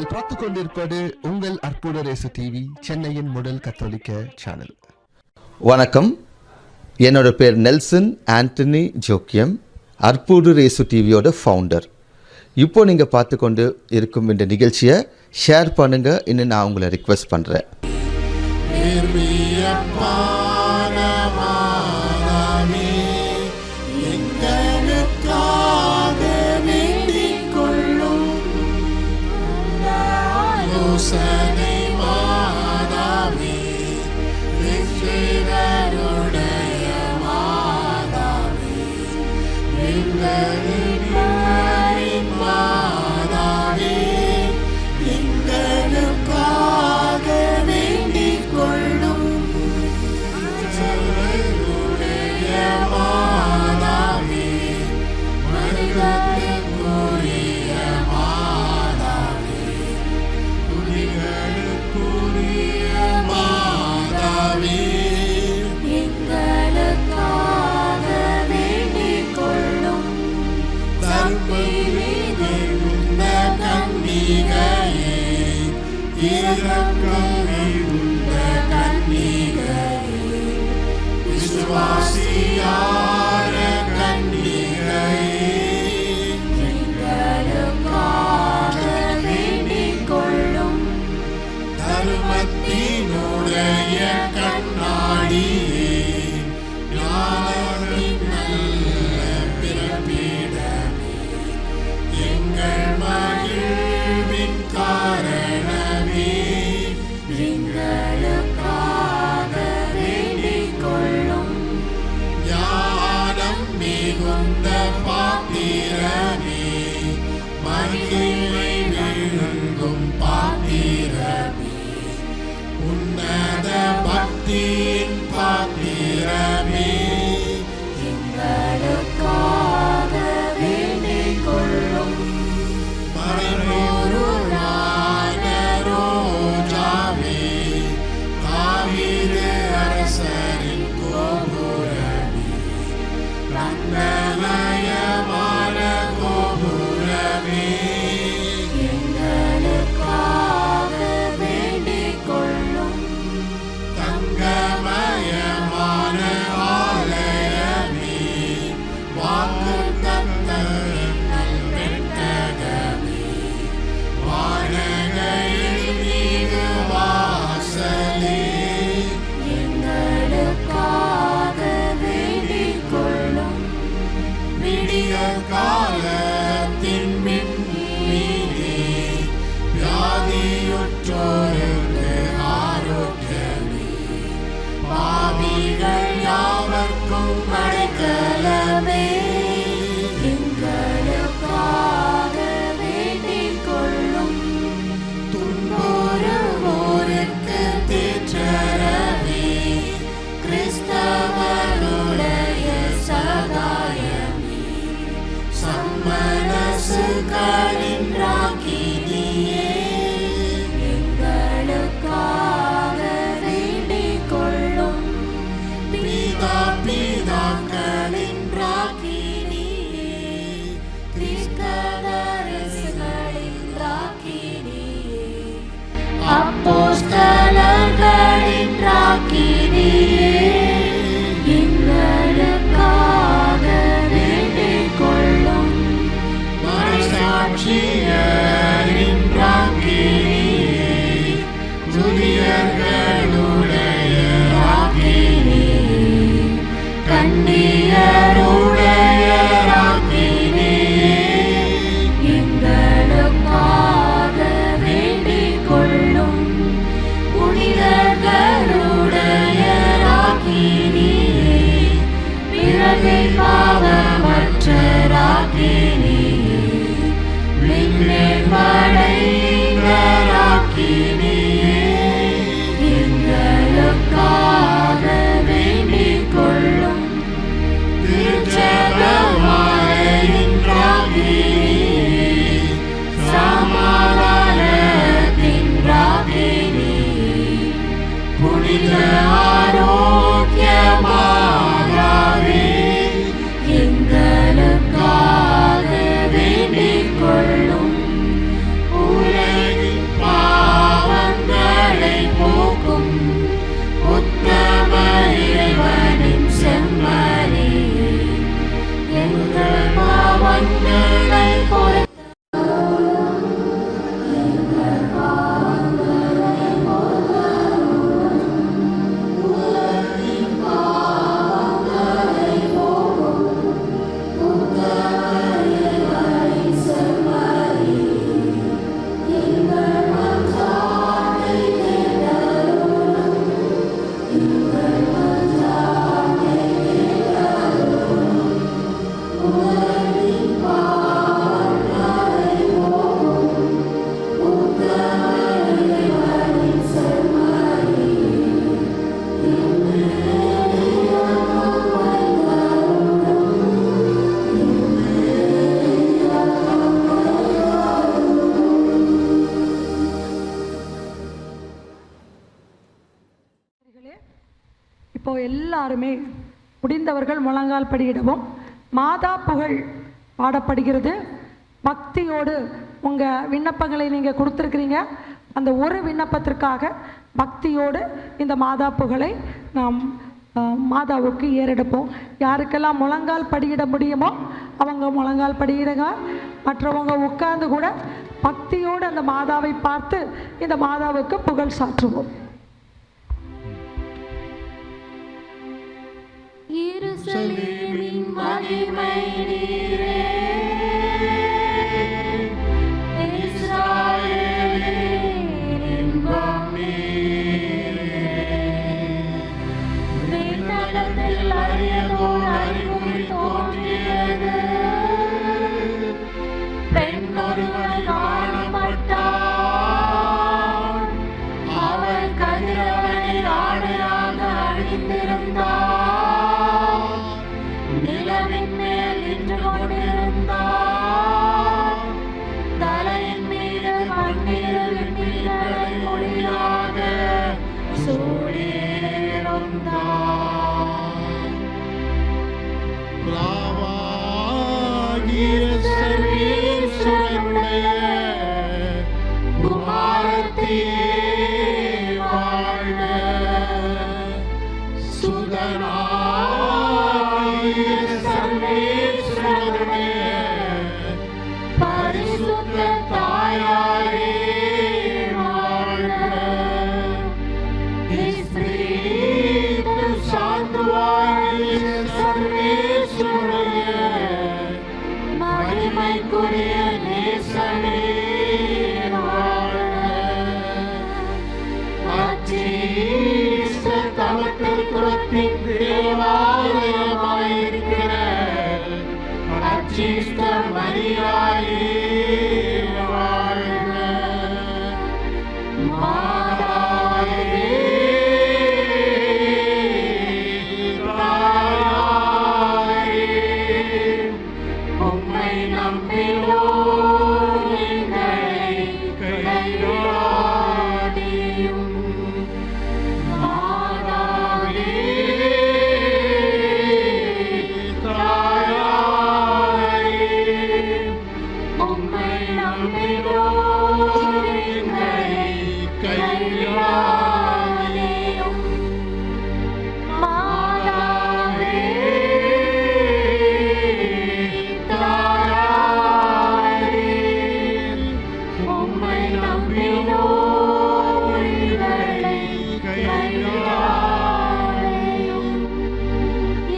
நீங்கள் பார்த்து கொண்டிருப்பது உங்கள் அற்புத ரேசு டிவி, சென்னையின் முதல் கத்தோலிக்க சேனல். வணக்கம். என்னோட பேர் நெல்சன் ஆண்டனி ஜோக்கியம், அற்புத ரேசு டிவியோட ஃபவுண்டர். இப்போ நீங்கள் பார்த்து கொண்டு இருக்கும் இந்த நிகழ்ச்சியை ஷேர் பண்ணுங்க இன்னும் நான் உங்களை ரிக்வெஸ்ட் பண்ணுறேன். அப்போஸ்தலர்களின் ராக்கினியே, எங்களுக்காக வேண்டிக் கொள்ளும். மறைசாட்சியரின் ராக்கினியே, துதியர்களுடைய ராக்கினியே, கன்னியருடைய ராக்கினியே, எங்களுக்காக வேண்டிக் கொள்ளும். புனிதர்களுடைய ராக்கினியே, இப்போ எல்லாருமே முடிந்தவர்கள் முழங்கால் படியிடவும். மாதா புகழ் பாடப்படுகிறது. பக்தியோடு உங்கள் விண்ணப்பங்களை நீங்கள் கொடுத்துருக்கிறீங்க. அந்த ஒரு விண்ணப்பத்திற்காக பக்தியோடு இந்த மாதா புகழை நாம் மாதாவுக்கு ஏறெடுப்போம். யாருக்கெல்லாம் முழங்கால் படியிட முடியுமோ அவங்க முழங்கால் படியிடுங்க. மற்றவங்க உட்கார்ந்து கூட பக்தியோடு அந்த மாதாவை பார்த்து இந்த மாதாவுக்கு புகழ் சாற்றுவோம். எருசலேமின் மகிமை நீரே, இஸ்ராயேலின் இன்பம் நீரே. விண்ணகத்தில் அரியதோர் அறிகுறி தோன்றியது, பெண் ஒருவன் காணப்பட்டான், அவள் கதிரவனில் ஆடையாக அணிந்திருந்தாள், நிலவின் மேல் நின்று கொண்டிருந்தார், தலையின் மீது பன்னிரு விண்மீன்களை ஒளியாக சூடியிருந்தார். பிராவாகிய சர்வேஸ்வரனுடைய குமாரத்தியே வாழ்க, சுதனாகிய சர்வேஸ்வரனுடைய பரிசுத்த தாயாரே வாழ்க. ஸ்ரீது சாந்துவாகிய சர்வேஸ்வரனுடைய மகிமைக்குரிய நேசனே வாழ்க. அச்சீஸ்ட தமத்தில் குலத்தின் தேவாலயமாயிருக்கிற அச்சீஸ்ட மரியாயே வாழ்க. மாதாவே தாயாரே, உம்மை நம்பினோர் எங்களை கைவிடாதேயும். மாதாவே தாயாரே, உம்மை நம்பினோர் எங்களை கைவிடாதேயும். மாதாவே தாயாரே, உம்மை நம்பினோர் எங்களை கைவிடாதேயும்.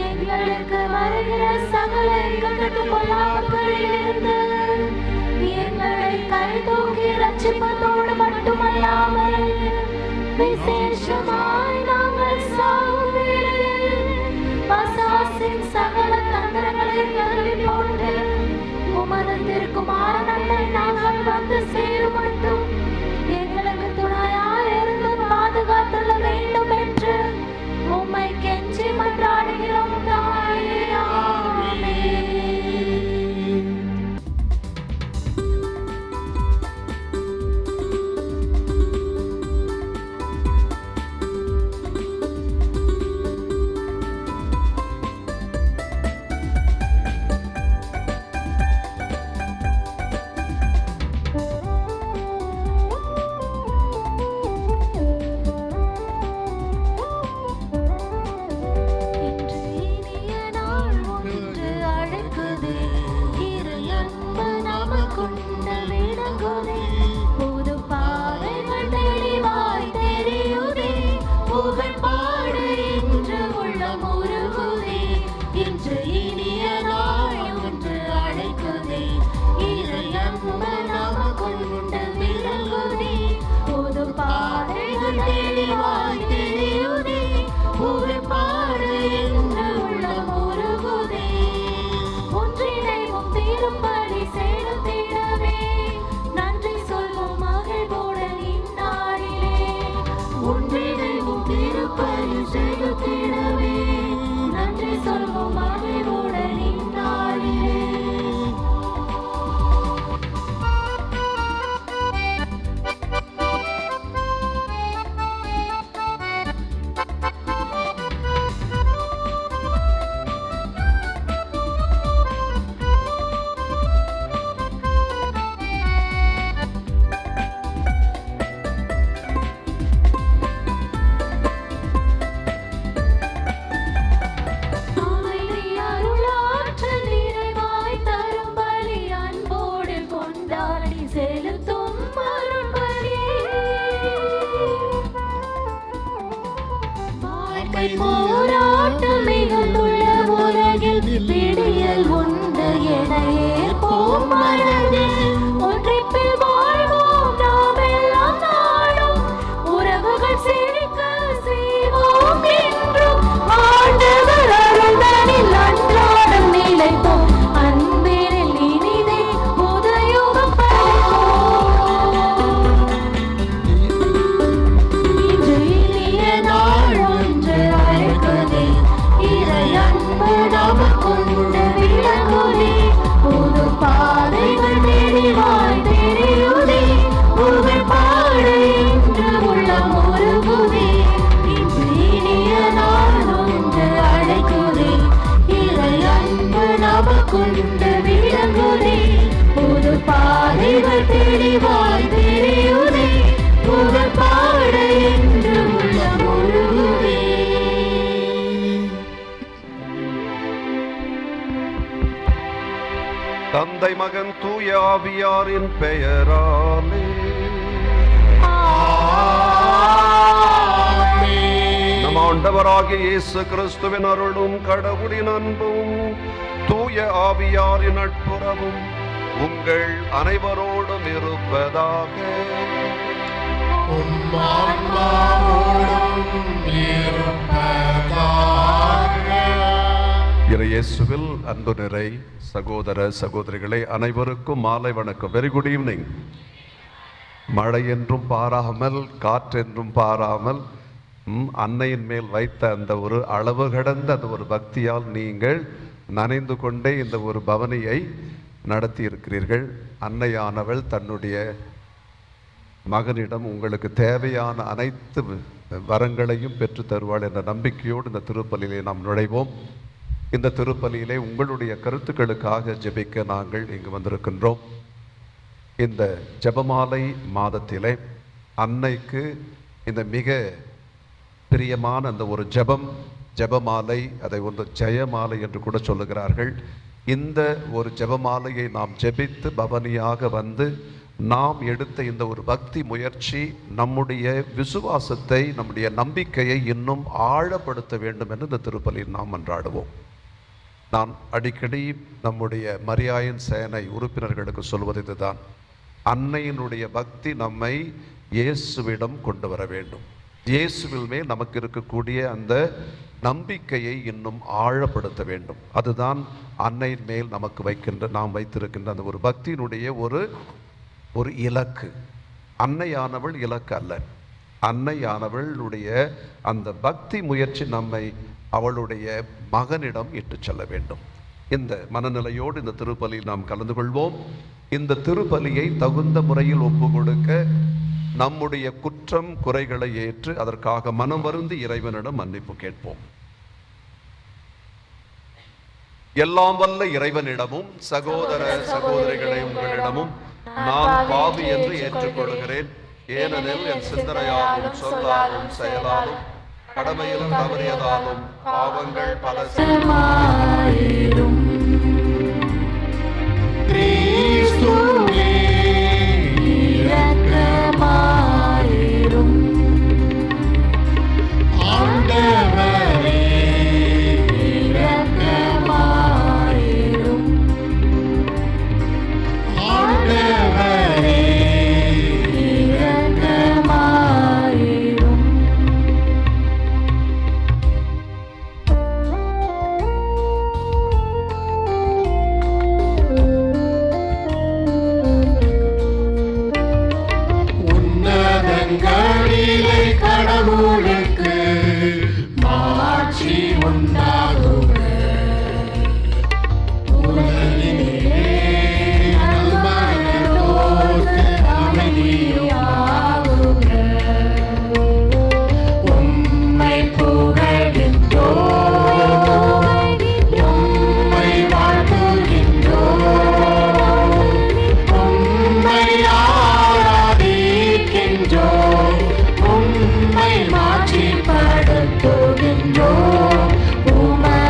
எங்களுக்கு வருகிற சகல இக்கட்டுப் பொல்லாப்புகளிலிருந்து எங்களை கைதூக்கி ரட்சிப்பதோடு மட்டுமல்லாமல் விசேஷமாய் நாங்கள் சாகும் வேளையில் பசாசின் சகல தந்திரங்களை தள்ளி போட்டு உமது திருக்குமாரனை நாங்கள் வந்து சேரும் மட்டும் எங்களுக்கு துணையாய் இருந்து பாதுகாத்துள்ள வேண்டும் என்று உம்மை கெஞ்சி மன்றாடுகிறோம் தாயே. ஆமென். போராட்டம் மிகுந்துள்ள உலகில் விடியல் உண்டு என ஏற்போம் மனதில். ஒன்றிப்பில் வாழ்வோம் நாம் எல்லாம் நாடும், உறவுகள் செழிக்க செய்வோம் என்றும். ஆண்டவர் அருள்தனில் அன்றாடம் நிலைப்போம், அன்பினில் இனிதே புதுயுகம் படைப்போம். இன்று இனிய நாள் ஒன்று அழைக்குதே, இறை அன்பு நமக்குண்டு விளங்குதே. புது பாதைகள் தெளிவாய் தெரியுதே, புகழ் பாட இன்று உள்ளம் உருகுதே. இன்று இனிய நாள் ஒன்று அழைக்குதே, இறை அன்பு நமக்குண்டு விளங்குதே. புது பாதைகள் தெளிவாய் தெரியுதே, புகழ் பாட இன்று உள்ளம் உருகுதே. தந்தை மகன் தூய ஆவியாரின் பெயராலே நம் ஆண்டவராகிய இயேசு கிறிஸ்துவின் அருளும் கடவுளின் அன்பும் தூய ஆவியாரின் நட்புறவும் உங்கள் அனைவரோடும் இருப்பதாக. இயேசுவில் அன்பு நிறை சகோதர சகோதரிகளை அனைவருக்கும் மாலை வணக்கம். Very good evening. மழை என்றும் பாராமல், காற்றென்றும் பாராமல் அன்னையின் மேல் வைத்த அந்த ஒரு அளவு கடந்த அந்த ஒரு பக்தியால் நீங்கள் நனைந்து கொண்டே இந்த ஒரு பவனியை நடத்தி இருக்கிறீர்கள். அன்னையானவள் தன்னுடைய மகனிடம் உங்களுக்கு தேவையான அனைத்து வரங்களையும் பெற்று தருவாள் என்ற நம்பிக்கையோடு இந்த திருப்பலியிலே நாம் நுழைவோம். இந்த திருப்பலியிலே உங்களுடைய கருத்துக்களுக்காக ஜெபிக்க நாங்கள் இங்கு வந்திருக்கின்றோம். இந்த ஜெபமாலை மாதத்திலே அன்னைக்கு இந்த மிக பிரியமான அந்த ஒரு ஜெபமாலை, அதை ஒரு ஜெயமாலை என்று கூட சொல்லுகிறார்கள். இந்த ஒரு ஜெபமாலையை நாம் ஜெபித்து பவனியாக வந்து நாம் எடுத்த இந்த ஒரு பக்தி முயற்சி நம்முடைய விசுவாசத்தை, நம்முடைய நம்பிக்கையை இன்னும் ஆழப்படுத்த வேண்டும் என்று இந்த திருப்பலியில் நாம் மன்றாடுவோம். நான் அடிக்கடி நம்முடைய மரியாயின் சேனை உறுப்பினர்களுக்கு சொல்வது இதுதான்: அன்னையினுடைய பக்தி நம்மை இயேசுவிடம் கொண்டு வர வேண்டும். இயேசுவில் மேல் நமக்கு இருக்கக்கூடிய அந்த நம்பிக்கையை இன்னும் ஆழப்படுத்த வேண்டும். அதுதான் அன்னையின் மேல் நமக்கு நாம் வைத்திருக்கின்ற அந்த ஒரு பக்தியினுடைய ஒரு இலக்கு. அன்னையானவள் இலக்கு அல்ல. அன்னையானவளுடைய அந்த பக்தி முயற்சி நம்மை அவளுடைய மகனிடம் இட்டு செல்ல வேண்டும். இந்த மனநிலையோடு இந்த திருப்பலியில் நாம் கலந்து கொள்வோம். இந்த திருப்பலியை தகுந்த முறையில் ஒப்பு கொடுக்க, நம்முடைய குற்றம் குறைகளை ஏற்று அதற்காக மனம் வருந்தி இறைவனிடம் மன்னிப்பு கேட்போம். எல்லாம் வல்ல இறைவனிடமும் சகோதர சகோதரிகளை உங்களிடமும் நான் பாவி என்று ஏற்றுக்கொள்கிறேன். ஏனெனில் என் சிந்தனையாலும் சொல்லாலும் செயலாலும் கடமையிலும் தவறியதாலும் பாவங்கள் பல உம்மை மாற்றி படுத்துகின்றோம். உம்மை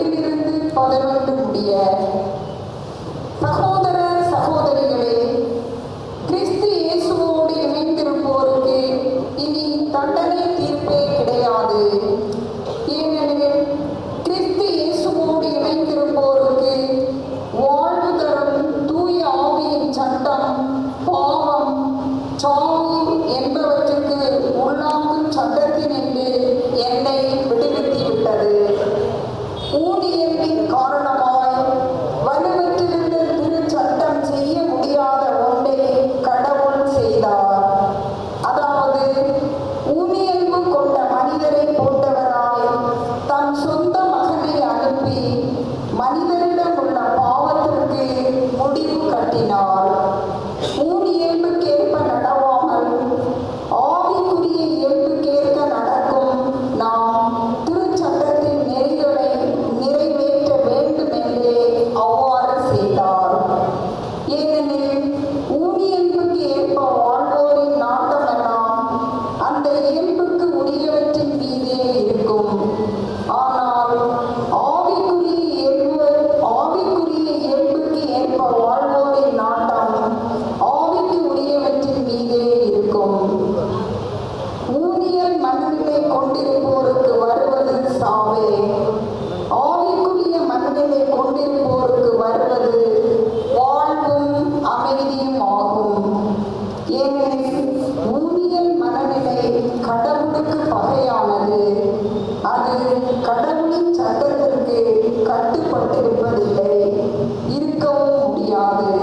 1 11 முடிய. சகோதர சகோதரிகளே, கிறிஸ்து இயேசுவோடு இணைந்திருப்போருக்கு இனி தண்டனை தீர்ப்பே கிடையாது. ஏனெனில் கிறிஸ்து இயேசுவோடு இணைந்திருப்போருக்கு வாழ்வு தரும் தூய ஆவியின் சட்டம் பாவம், சாவு என்பவற்றுக்கு உள்ளாகும் சட்டத்தினின்று என்னை விடுவித்துவிட்டது. ஊழியர்களின் காரணமாய் வலுவற்றிருந்த திருச்சட்டம் செய்ய முடியாத ஒன்றை கடவுள் செய்தார். அதாவது ஊனியல்பு கொண்ட மனிதரை போன்றவராய் தம் சொந்த மகனை அனுப்பி மனிதரிடம் உள்ள பாவத்திற்கு முடிவு கட்டினார். ஊனியல்புக்கேற்ப நடவாமல் ஆவிக்குரிய இயல்புக்கேற்க நடக்கும் நாம் திருச்சட்டத்தின் நெறிகளை நிறைவேற்ற வேண்டும் என்றே அவ்வாறு செய்தார். ஏனெனில் ஊனியல்புக்கு ஏற்ப வாழ்வோரின் நாட்டமெல்லாம் அந்த இயல்புக்கு உரியவற்றின் மீதே இருக்கும். ஆனால் ஆவிக்குரிய இயல்புக்கு ஏற்ப வாழ்வோரின் நாட்டம் ஆவிக்கு உரியவற்றின் மீதே இருக்கும். ஊனியல் மனநிலை கொண்டிருப்போருக்கு வருவது சாவே, ஆவிக்குரிய மனநிலை கொண்டிருப்போருக்கு வருவது வாழ்வும் அமைதியும் ஆகும். ஏனெனில் ஊனியல் மனநிலை கடவுளுக்கு பகையானது. அது கடவுளின் சட்டத்திற்கு கட்டுப்பட்டிருப்பதில்லை, இருக்கவும் முடியாது.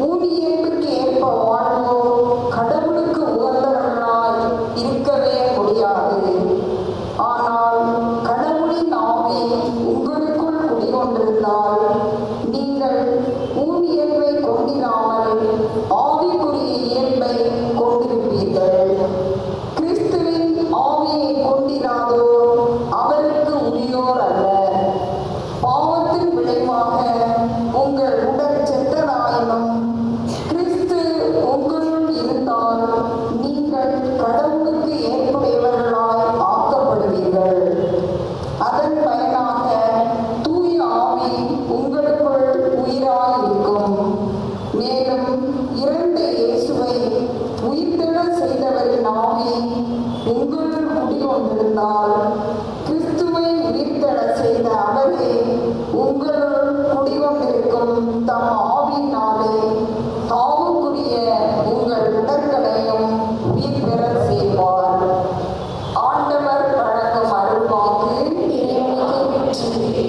ஊனியல்புக்கு ஏற்ப வாழ்வோ கடவுளுக்கு உகந்தவர்களாய் இருக்கவே முடியாது. ஆனால் கடவுளின் ஆவி உங்களுக்குள் குடிகொண்டிருந்தால் நீங்கள் ஊனியல்பை கொண்டிராமல் ஆவிக்குரிய இயல்பை கொண்டிருப்பீர்கள். கிறிஸ்துவின் ஆவியை கொண்டிராதோர் அவருக்கு உரியோர் அல்ல. பாவத்தின் விளைவாக உங்கள் உடல் செத்ததாயினும் கிறிஸ்து உங்களுள் இருந்தால் நீங்கள் கடவுளுக்கு ஏற்புடையவர்களாய் ஆக்கப்படுவீர்கள். அதன் பயனாக தூய ஆவி உங்களுக்குள் உயிராயிருக்கும். மேலும் இறந்த இயேசுவை உயிர்த்தெழச் செய்தவரின் ஆவி உங்களுள் குடிகொண்டிருந்தால் கிறிஸ்துவை உயிர்த்தெழச் செய்த அவரே உங்களுள் குடிகொண்டிருக்கும் தம் ஆவியினாலே தாவுக்குரிய உங்கள் உடல்களையும் உயிர் பெறச் செய்வார். ஆண்டவர் வழங்கும் அருள்வாக்கு. இறைவனுக்கு நன்றி.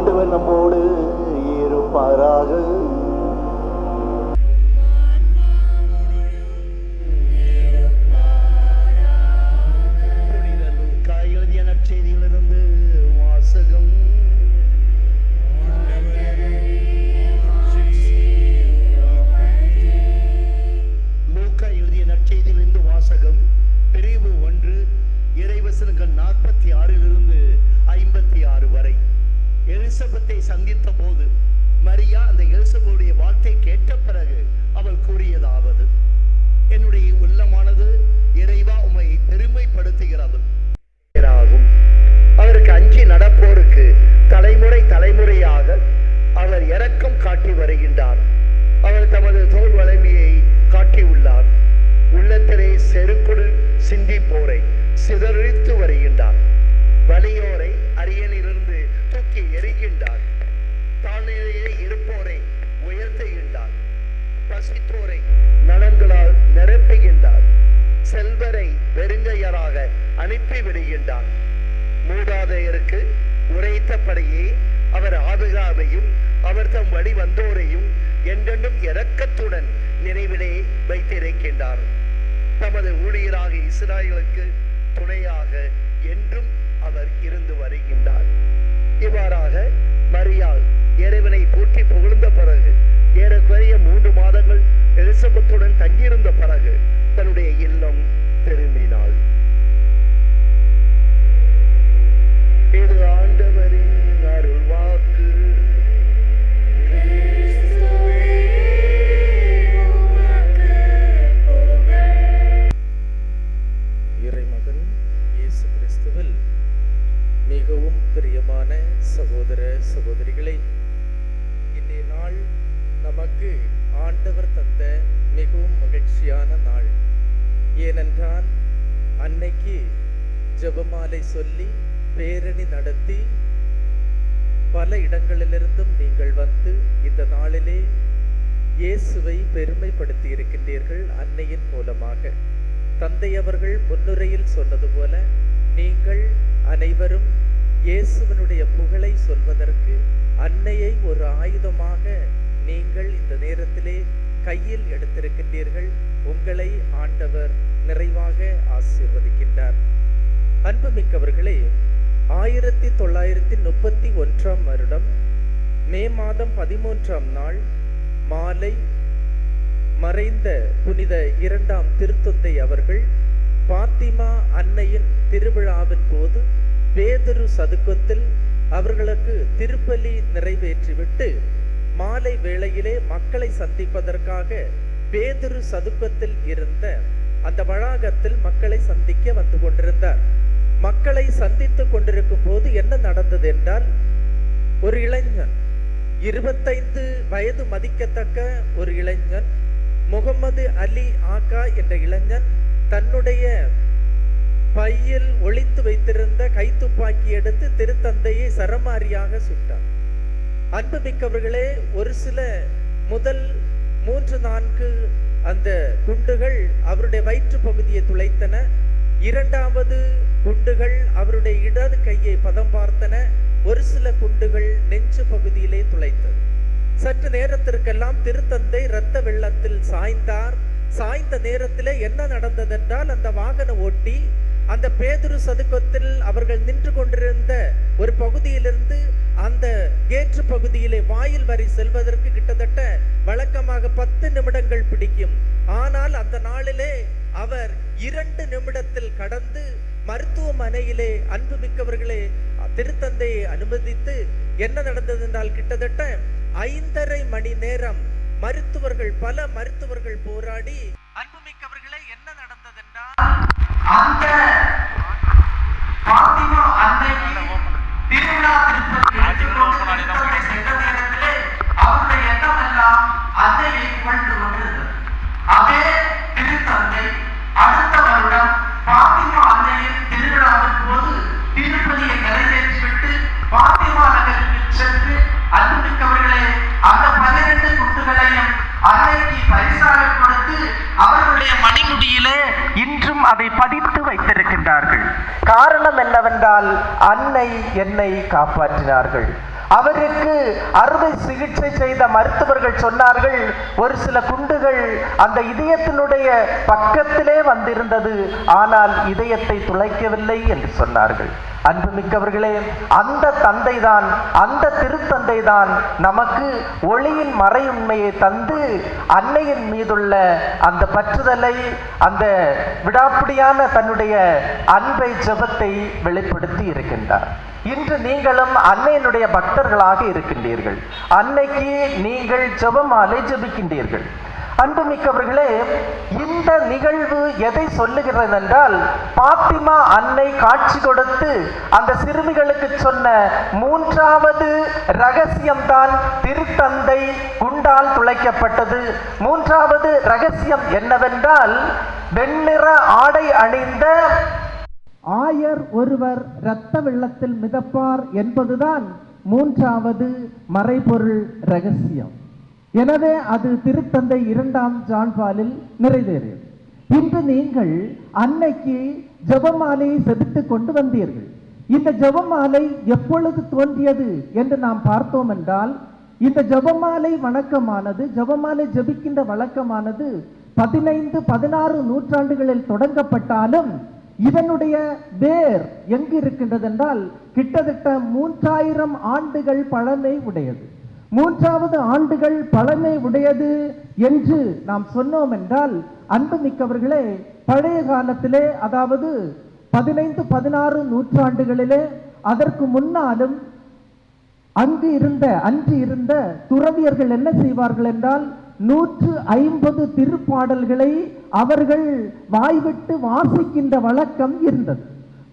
ஆண்டவர் நம்மோடு இருப்பாராக. எழுதிய நற்செய்தியிலிருந்து வாசகம். லூக்கா எழுதிய நற்செய்தியிலிருந்து வாசகம். பிரிவு 1, இறைவசனங்கள் 46 56 வரை. எலிசபெத்தை சந்தித்த போது மரியா அந்த எலிசபெத்துடைய வார்த்தை கேட்ட பிறகு அவள் கூறியதாவது: என்னுடைய உள்ளமானது இறைவா உம்மை பெருமைப்படுத்துகிறது. அவருக்கு அஞ்சி நடப்போருக்கு தலைமுறை தலைமுறையாக அவர் இரக்கம் காட்டி வருகின்றார். அவர் தமது தோல் வலிமையை காட்டியுள்ளார். உள்ளத்திலே செருக்குடு சிந்திப்போரை சிதறித்து வருகின்றார். வலியோரை அரியணையிலிருந்து தூக்கி எறிகின்றார். தாழ்நிலையிலே இருப்போரை உயர்த்துகின்றார். பசித்தோரை நலன்களால் நிரப்புகின்றார். செல்வரை வெறுங்கையராக அனுப்பி விடுகின்றார். மூதாதையருக்கு உரைத்தபடியே அவர் ஆபிகாவையும் அவர் தம் வழி வந்தோரையும் என்றென்றும் இரக்கத்துடன் நினைவிலே வைத்திருக்கின்றார். தமது ஊழியராக இஸ்ராயேலுக்கு துணையாக என்றும் அவர் இருந்து வருகின்றார். இவ்வாறாக மரியாள் இறைவனை போற்றி புகழ்ந்த பிறகு ஏறக்குறைய 3 மாதங்கள் எலிசபெத்துடன் தங்கியிருந்த பிறகு தன்னுடைய இல்லம் திரும்பினாள். இது ஆண்டவரின் அருள் வாக்கு. இறைமகன் இயேசு கிறிஸ்துவில் மிகவும் பிரியமான சகோதர சகோதரிகளை, இன்றைய நாள் நமக்கு ஆண்டவர் தந்த மிகவும் மகிழ்ச்சியான நாள். ஏனென்றால் அன்னைக்கு ஜெபமாலை சொல்லி பேரணி நடத்தி பல இடங்களிலிருந்தும் நீங்கள் வந்து இந்த நாளிலே இயேசுவை பெருமைப்படுத்தி இருக்கின்றீர்கள். அன்னையின் மூலமாக தந்தை அவர்கள் முன்னுரையில் சொன்னது போல நீங்கள் அனைவரும் இயேசுவனுடைய புகழை சொல்வதற்கு அன்னையை ஒரு ஆயுதமாக நீங்கள் இந்த நேரத்திலே கையில் எடுத்திருக்கின்றீர்கள். உங்களை ஆண்டவர் நிறைவாக ஆசீர்வதிக்கின்றார். அன்புமிக்கவர்களே, 1931 வருடம் மே மாதம் 13ஆம் நாள் மாலை மறைந்த புனித 2ஆம் திருத்தந்தை அவர்கள் பாத்திமா அன்னையின் திருவிழாவின் போது பேதுரு சதுக்கத்தில் அவர்களுக்கு திருப்பலி நிறைவேற்றிவிட்டு மாலை வேளையிலே மக்களை சந்திப்பதற்காக பேதுரு சதுக்கத்தில் இருந்த அந்த வளாகத்தில் மக்களை சந்திக்க வந்து கொண்டிருந்தார். மக்களை சந்தித்துக் கொண்டிருக்கும் போது என்ன நடந்தது என்றால், ஒரு இளைஞன், 25 வயது மதிக்கத்தக்க ஒரு இளைஞன், முகமது அலி ஆகா என்ற இளைஞன் தன்னுடைய பையில் ஒளித்து வைத்திருந்த கைத்துப்பாக்கி எடுத்து திருத்தந்தையை சரமாரியாக சுட்டார். அன்புமிக்கவர்களே, ஒரு சில முதல் 3-4 அந்த குண்டுகள் அவருடைய வயிற்று பகுதியை துளைத்தன. 2வது குண்டுகள் அவருடைய இடது கையை பதம் பார்த்தன. ஒரு சில குண்டுகள் நெஞ்சு பகுதியிலே துளைத்தது. சற்று நேரத்திற்கெல்லாம் திருத்தந்தை இரத்த வெள்ளத்தில் சாய்ந்தார். சாய்ந்த நேரத்திலே என்ன நடந்ததென்றால், அந்த வாகன ஓட்டி அந்த பேதுரு சதுக்கத்தில் அவர்கள் நின்று கொண்டிருந்த ஒரு பகுதியிலிருந்து அந்த கேற்று பகுதியிலே வாயில் வரை செல்வதற்கு கிட்டத்தட்ட வழக்கமாக 10 நிமிடங்கள் பிடிக்கும். ஆனால் அந்த நாளிலே அவர் 2 நிமிடத்தில் கடந்து மருத்துவமனையிலே அன்புமிக்கவர்களே திருத்தந்தையை அனுமதித்து என்ன நடந்தது என்றால், கிட்டத்தட்ட 5.5 மணி நேரம் பல மருத்துவர்கள் போராடி, அன்புமிக்கவர்களே என்ன நடந்தது என்றால், அந்த பாத்திமா அன்னைக்கு திருவிழா திருப்பதி சென்ற நேரத்திலே அவருடைய எண்ணம் எல்லாம் அன்னையை புகழ்ந்து கொண்டிருந்தது. அதே திருத்தந்தை அடுத்த வருடம் பாத்திமா அன்னையின் திருவிழாவின் போது திருப்பதியை நிறைவேற்றிவிட்டு பாத்திமா நகருக்கு சென்று அன்புமிக்கவர்களே அந்த 12 குண்டுகளையும் அன்னைக்கு பரிசாக கொடுத்து அவர்களுடைய மணிமுடியிலே இன்றும் அதை பதித்து வைத்திருக்கின்றார்கள். காரணம் என்னவென்றால், அன்னை என்னை காப்பாற்றினார்கள். அவருக்கு அறுவை சிகிச்சை செய்த மருத்துவர்கள் சொன்னார்கள், ஒரு சில குண்டுகள் அந்த இதயத்தினுடைய பக்கத்திலே வந்திருந்தது, ஆனால் இதயத்தை துளைக்கவில்லை என்று சொன்னார்கள். அன்புமிக்கவர்களே, அந்த தந்தை தான், அந்த திருத்தந்தை தான் நமக்கு ஒளியின் மறையுண்மையை தந்து அன்னையின் மீதுள்ள அந்த பற்றுதலை, அந்த விடாப்பிடியான தன்னுடைய அன்பை, ஜெபத்தை வெளிப்படுத்தி இருக்கின்றார். இன்று நீங்களும் அன்னையினுடைய பக்தர்களாக இருக்கின்றீர்கள். அன்னைக்கு நீங்கள் ஜெபமாலை ஜெபிக்கின்றீர்கள். அன்புமிக்கவர்களே, இந்த நிகழ்வு எதை சொல்லுகிறது என்றால், பாத்திமா அன்னை காட்சி கொடுத்து அந்த சிறுமிகளுக்கு சொன்ன மூன்றாவது ரகசியம்தான் திருத்தந்தை குண்டால் துளைக்கப்பட்டது. மூன்றாவது ரகசியம் என்னவென்றால், வெண்ணிற ஆடை அணிந்த ஆயர் ஒருவர் இரத்த வெள்ளத்தில் மிதப்பார் என்பதுதான் மூன்றாவது மறைபொருள் ரகசியம். எனவே அது திருத்தந்தை 2ஆம் ஜான் பாலில் நிறைவேறியது. இன்று நீங்கள் அன்னைக்கு ஜெபமாலையை செபித்து கொண்டு வந்தீர்கள். இந்த ஜெபமாலை எப்பொழுது தோன்றியது என்று நாம் பார்த்தோம் என்றால், இந்த ஜெபமாலை வணக்கமானது, ஜெபமாலை ஜெபிக்கின்ற வழக்கமானது 15, 16 நூற்றாண்டுகளில் தொடங்கப்பட்டாலும் இதனுடைய வேர் எங்கு இருக்கின்றது என்றால், கிட்டத்தட்ட 3000 ஆண்டுகள் பழமை உடையது. 3வது ஆண்டுகள் பழமை உடையது என்று நாம் சொன்னோம் என்றால், அன்புமிக்கவர்களே, பழைய காலத்திலே, அதாவது 15, 16 நூற்றாண்டுகளிலே, அதற்கு முன்னாலும் அன்று இருந்த துறவியர்கள் என்ன செய்வார்கள் என்றால், 150 திருப்பாடல்களை அவர்கள் வாய்விட்டு வாசிக்கின்ற வழக்கம் இருந்தது.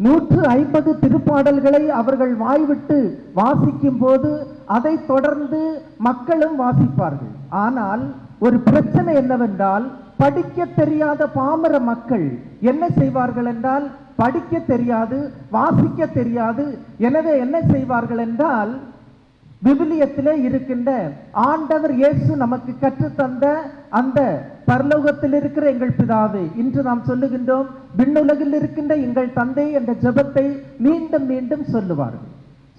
150 திருப்பாடல்களை அவர்கள் வாய்விட்டு வாசிக்கும் போது அதை தொடர்ந்து மக்களும் வாசிப்பார்கள். ஆனால் ஒரு பிரச்சனை என்னவென்றால், படிக்க தெரியாத பாமர மக்கள் என்ன செய்வார்கள் என்றால், படிக்க தெரியாது, வாசிக்க தெரியாது. எனவே என்ன செய்வார்கள் என்றால், விவிலியத்திலே இருக்கின்ற ஆண்டவர் இயேசு நமக்கு கற்றுத்தந்த அந்த பரலோகத்தில் இருக்கிற எங்கள் பிதாவே, இன்று நாம் சொல்லுகின்றோம் விண்ணுலகில் இருக்கின்ற எங்கள் தந்தை என்ற ஜெபத்தை மீண்டும் மீண்டும் சொல்லுவார்கள்.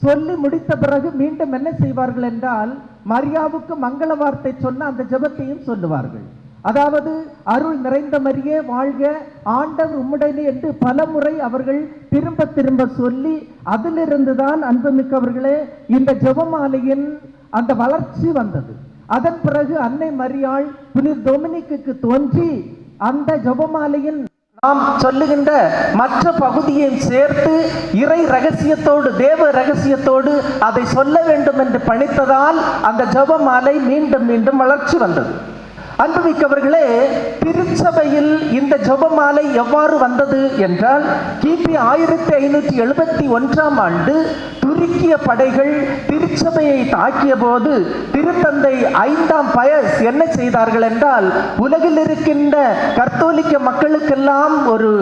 சொல்லி முடித்த பிறகு மீண்டும் என்ன செய்வார்கள் என்றால், மரியாவுக்கு மங்கள வார்த்தை சொன்ன அந்த ஜெபத்தையும் சொல்லுவார்கள். அதாவது, அருள் நிறைந்த மரியே வாழ்க, ஆண்டவர் உம்முடனே என்று பலமுறை அவர்கள் திரும்ப திரும்ப சொல்லி, அதிலிருந்துதான் அன்புமிக்கவர்களே இந்த ஜெபமாலையின் அந்த வளர்ச்சி வந்தது. அதன் பிறகு அன்னை மரியாள் புனித டொமினிக்கு தோன்றி அந்த ஜெபமாலையின் நாம் சொல்லுகின்ற மற்ற பகுதியையும் சேர்த்து இறை ரகசியத்தோடு, தேவ ரகசியத்தோடு அதை சொல்ல வேண்டும் என்று பணித்ததால் அந்த ஜெபமாலை மீண்டும் மீண்டும் வளர்ச்சி வந்தது. அன்புமிக்கவர்களே, திருச்சபையில் இந்த ஜெபமாலை எவ்வாறு வந்தது என்றால், கிபி 1571ஆம் ஆண்டு துருக்கிய படைகள் திருச்சபையை தாக்கிய போது திருத்தந்தை 5ஆம் பயஸ் என்ன செய்தார்கள் என்றால், உலகில் இருக்கின்ற கத்தோலிக்க மக்களுக்கெல்லாம் ஒரு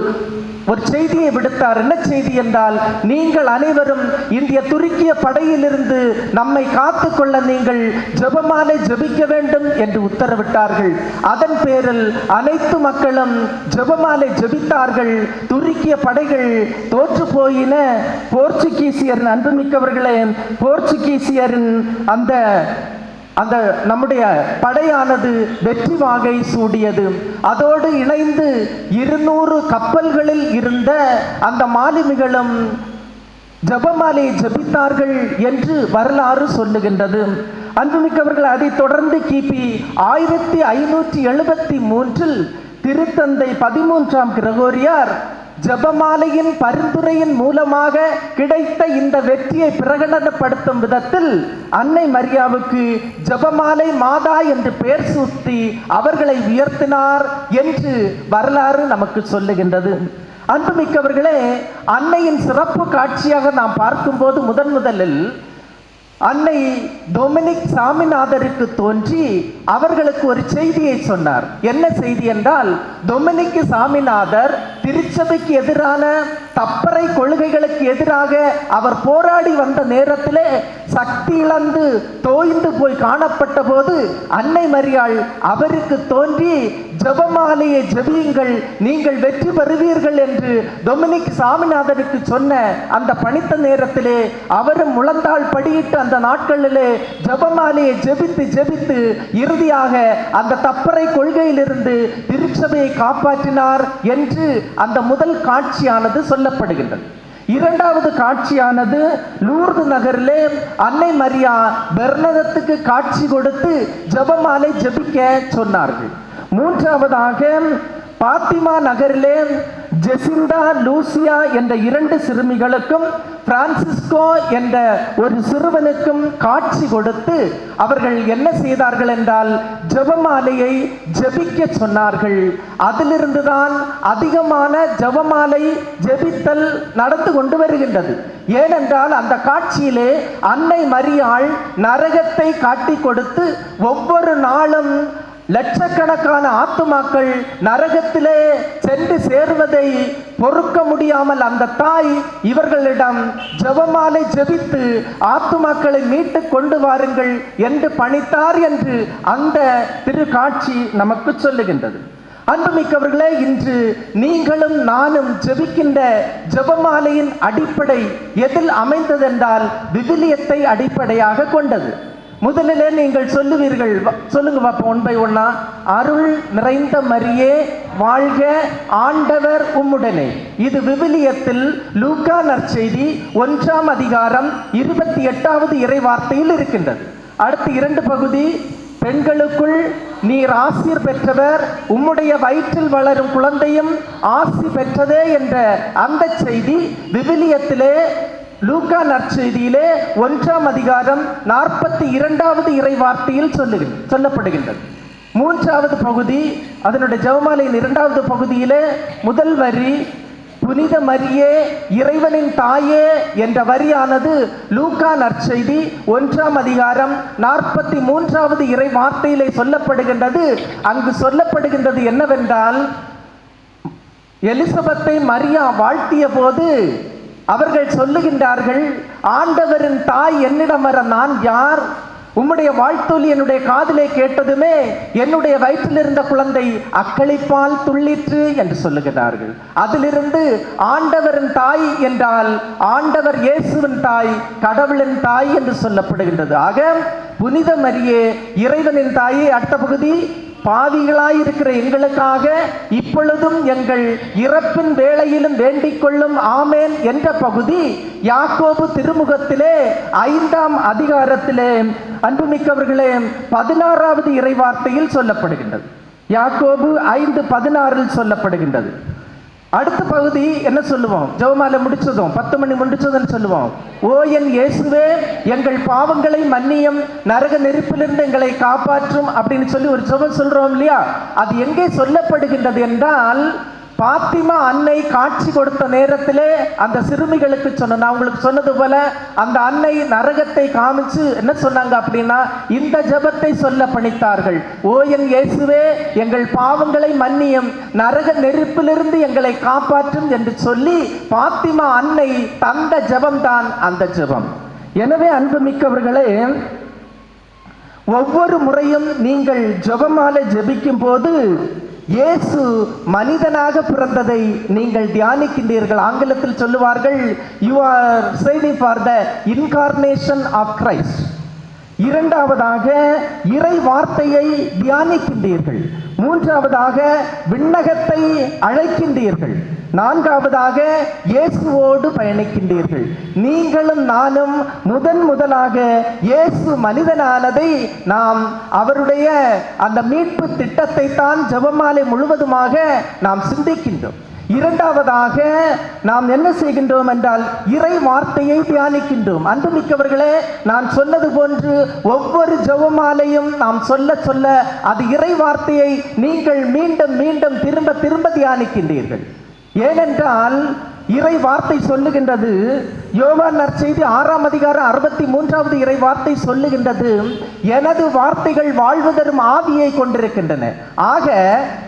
செய்தியை விடுத்தார். என்ன செய்தி என்றால், நீங்கள் அனைவரும் இந்திய துருக்கிய படையிலிருந்து நம்மை காத்துக்கொள்ள நீங்கள் ஜெபமாலை ஜெபிக்க வேண்டும் என்று உத்தரவிட்டார்கள். அதன் பேரில் அனைத்து மக்களும் ஜெபமாலை ஜெபித்தார்கள். துருக்கிய படைகள் தோற்று போயின. போர்ச்சுகீசியர், அன்புமிக்கவர்களே, போர்ச்சுகீசியரின் அந்த நம்முடைய படையானது வெற்றி வாகை சூடியது. அதோடு இணைந்து 200 கப்பல்களில் இருந்த அந்த மாலுமிகளும் ஜெபமாலையை ஜெபித்தார்கள் என்று வரலாறு சொல்லுகின்றது. அன்புமிக்கவர்கள், அதை தொடர்ந்து கிபி 1573 திருத்தந்தை 13ஆம் கிரகோரியார் ஜெபமாலையின் பரிந்துரையின் மூலமாக கிடைத்த இந்த வெற்றியை பிரகடனப்படுத்தும் விதத்தில் அன்னை மரியாவுக்கு ஜெபமாலை மாதா என்று பெயர் சூட்டி அவர்களை உயர்த்தினார் என்று வரலாறு நமக்கு சொல்லுகின்றது. அன்புமிக்கவர்களே, அன்னையின் சிறப்பு காட்சியாக நாம் பார்க்கும்போது முதலில் அன்னை டொமினிக் சாமிநாதருக்கு தோன்றி அவர்களுக்கு ஒரு செய்தியை சொன்னார். என்ன செய்தி என்றால், டொமினிக் சாமிநாதர் திருச்சபைக்கு எதிரான தப்பறை கொள்கைகளுக்கு எதிராக அவர் போராடி வந்த நேரத்திலே சக்தி இழந்து தோய்ந்து போய் காணப்பட்ட போது அன்னை மரியாள் அவருக்கு தோன்றி ஜெபமாலையை ஜெபியுங்கள், நீங்கள் வெற்றி பெறுவீர்கள் என்று டொமினிக் சாமிநாதனுக்கு சொன்ன அந்த பணித்த நேரத்திலே அவரும் முழந்தாள் படியிட்டு அந்த நாட்களிலே ஜெபமாலையை ஜெபித்து ஜெபித்து இறுதியாக அந்த தப்பறை கொள்கையிலிருந்து திருச்சபையை காப்பாற்றினார் என்று அந்த முதல் காட்சியானது சொல்லப்படுகின்றது. இரண்டாவது காட்சியானது லூர்து நகரிலே அன்னை மரியா பெர்னதத்துக்கு காட்சி கொடுத்து ஜெபமாலை ஜெபிக்க சொன்னார்கள். மூன்றாவதாக பாத்திமா நகரிலே ஜெசிண்டா லூசியா என்ற 2 சிறுமிகளுக்கும் பிரான்சிஸ்கோ என்ற ஒரு சிறுவனுக்கும் காட்சி கொடுத்து அவர்கள் என்ன செய்தார்கள் என்றால் ஜெபமாலையை ஜெபிக்க சொன்னார்கள். அதிலிருந்துதான் அதிகமான ஜெபமாலை ஜெபித்தல் நடந்து கொண்டு வருகின்றது. ஏனென்றால் அந்த காட்சியிலே அன்னை மரியாள் நரகத்தை காட்டி கொடுத்து ஒவ்வொரு நாளும் லட்சக்கணக்கான ஆத்துமாக்கள் நரகத்திலே சென்று சேருவதை பொறுக்க முடியாமல் அந்த தாய் இவர்களிடம் ஜெபமாலை ஜெபித்து ஆத்துமாக்களை மீட்டு கொண்டு வாருங்கள் என்று பணித்தார் என்று அந்த திருக்காட்சி நமக்கு சொல்லுகின்றது. அன்புமிக்கவர்களே, இன்று நீங்களும் நானும் ஜெபிக்கின்ற ஜெபமாலையின் அடிப்படை எதில் அமைந்ததென்றால் விவிலியத்தை அடிப்படையாக கொண்டது. முதலிலே நீங்கள் சொல்லுவீர்கள், சொல்லுங்க பாப்போம் ஒன் பை ஒன்னா. அருள் நிறைந்த மரியே வாழ்க, ஆண்டவர் உம்முடனே. இது விவிலியத்தில் லூக்கா நற்செய்தி 1ஆம் அதிகாரம் 28வது இறைவார்த்தையில் இருக்கின்றது. அடுத்து 2 பகுதி, பெண்களுக்குள் நீர் ஆசீர் பெற்றவர், உம்முடைய வயிற்றில் வளரும் குழந்தையும் ஆசி பெற்றதே என்ற அந்த செய்தி விவிலியத்திலே லூக்கா நற்செய்தியிலே 1ஆம் அதிகாரம் 42வது இறைவார்த்தையில் சொல்லப்படுகின்றது. 3வது பகுதி, அதனுடைய ஜெபமாலையின் 2வது பகுதியிலே முதல் வரி புனித மரியே இறைவனின் தாயே என்ற வரியானது லூக்கா நற்செய்தி 1ஆம் அதிகாரம் 43வது இறை வார்த்தையிலே சொல்லப்படுகின்றது. அங்கு சொல்லப்படுகின்றது என்னவென்றால், எலிசபெத்தை மரியா வாழ்த்திய போது அவர்கள் சொல்லுகின்றார்கள், ஆண்டவரின் தாய் என்னிடம் வர நான் யார்? உம்முடைய வாழ்த்தொலி என்னுடைய காதிலே கேட்டதுமே என்னுடைய வயிற்றில் இருந்த குழந்தை அக்களிப்பால் துள்ளிற்று என்று சொல்லுகிறார்கள். அதிலிருந்து ஆண்டவரின் தாய் என்றால் ஆண்டவர் இயேசுவின் தாய், கடவுளின் தாய் என்று சொல்லப்படுகின்றது. ஆக புனித மரியே இறைவனின் தாயே. அடுத்த பகுதி, பாவிகளாயிருக்கிற எங்களுக்காக இப்பொழுதும் எங்கள் இறப்பின் வேளையிலும் வேண்டிக் கொள்ளும் ஆமேன் என்ற பகுதி யாக்கோபு திருமுகத்திலே 5ஆம் அதிகாரத்திலே அன்புமிக்கவர்களே 16வது இறைவார்த்தையில் சொல்லப்படுகின்றது. யாக்கோபு 5:16 சொல்லப்படுகின்றது. அடுத்த பகுதி என்ன சொல்லுவோம்? ஜெபமாலை முடிச்சதும் 10 மணி முடிச்சதுன்னு சொல்லுவோம், ஓ என் இயேசுவே எங்கள் பாவங்களை மன்னியும், நரக நெருப்பிலிருந்து எங்களை காப்பாற்றும் அப்படின்னு சொல்லி ஒரு ஜெபம் சொல்றோம் இல்லையா? அது எங்கே சொல்லப்படுகின்றது என்றால், பாத்திமா அன்னை காட்சி கொடுத்த நேரத்திலே அந்த சிறுமிகளுக்கு சொன்ன, நான் உங்களுக்கு சொன்னது போல அந்த அன்னை நரகத்தை காமிச்சு என்ன சொன்னாங்க அப்படின்னா, இந்த ஜெபத்தை சொல்ல பணித்தார்கள். ஓ என் இயேசுவே எங்கள் பாவங்களை மன்னியும், நரக நெருப்பிலிருந்து எங்களை காப்பாற்றும் என்று சொல்லி பாத்திமா அன்னை தந்த ஜெபம்தான் அந்த ஜெபம். எனவே அன்புமிக்கவர்களே, ஒவ்வொரு முறையும் நீங்கள் ஜெபமாலை ஜெபிக்கும் போது இயேசு மனிதனாக பிறந்ததை நீங்கள் தியானிக்கின்றீர்கள். ஆங்கிலத்தில் சொல்லுவார்கள், you are striving for the incarnation of Christ. இரண்டாவதாக இறை வார்த்தையை தியானிக்கின்றீர்கள். மூன்றாவதாக விண்ணகத்தை அழைக்கின்றீர்கள். நான்காவதாக இயேசுவோடு பயணிக்கின்றீர்கள். நீங்களும் நானும் முதலாக இயேசு மனிதனானதை நாம் அவருடைய அந்த மீட்பு திட்டத்தை தான் ஜெபமாலை முழுவதுமாக நாம் சிந்திக்கின்றோம். இரண்டாவதாக நாம் என்ன செய்கின்றோம் என்றால் இறை வார்த்தையை தியானிக்கின்றோம். அன்புமிக்கவர்களே, நான் சொன்னது போன்று ஒவ்வொரு ஜெபமாலையும் நாம் சொல்ல சொல்ல அது இறை வார்த்தையை நீங்கள் மீண்டும் மீண்டும் திரும்ப திரும்ப தியானிக்கின்றீர்கள். ஏனென்றால் இறை வார்த்தை சொல்லுகின்றது, யோவான் நற்செய்தி 6ஆம் அதிகாரம் 63வது இறை வார்த்தை சொல்லுகின்றது, எனது வார்த்தைகள் வாழ்வு தரும் ஆவியை கொண்டிருக்கின்றன. ஆக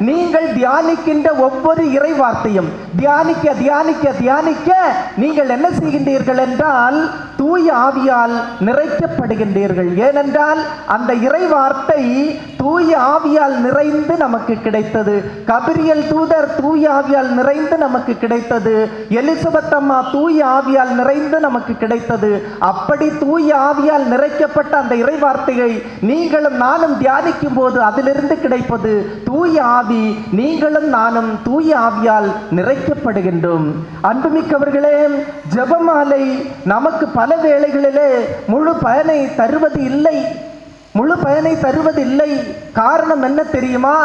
நீங்கள் தியானிக்கின்ற ஒவ்வொரு இறை வார்த்தையும் தியானிக்க தியானிக்க தியானிக்க நீங்கள் என்ன செய்கின்றீர்கள் என்றால் தூய ஆவியால் நிறைக்கப்படுகின்றீர்கள். ஏனென்றால் அந்த இறை வார்த்தை தூய ஆவியால் நிறைந்து நமக்கு கிடைத்தது. கபிரியல் தூதர் தூய ஆவியால் நிறைந்து நமக்கு கிடைத்தது. எலிசபெத் அம்மா தூய ஆவியால் நிறைந்து நமக்கு கிடைத்தது. அப்படி தூய ஆவியால் நிறைக்கப்பட்ட அந்த இறை வார்த்தையை நீங்களும் நானும் தியானிக்கும் போது அதிலிருந்து கிடைப்பது தூய ஆவி. நீங்களும் நானும் தூய ஆவியால் நிறைக்கப்படுகின்றோம். அன்புமிக்கவர்களே, ஜெபமாலை நமக்கு பல வேளைகளிலே முழு பயனை தருவதில்லை. காரணம் என்ன தெரியுமா?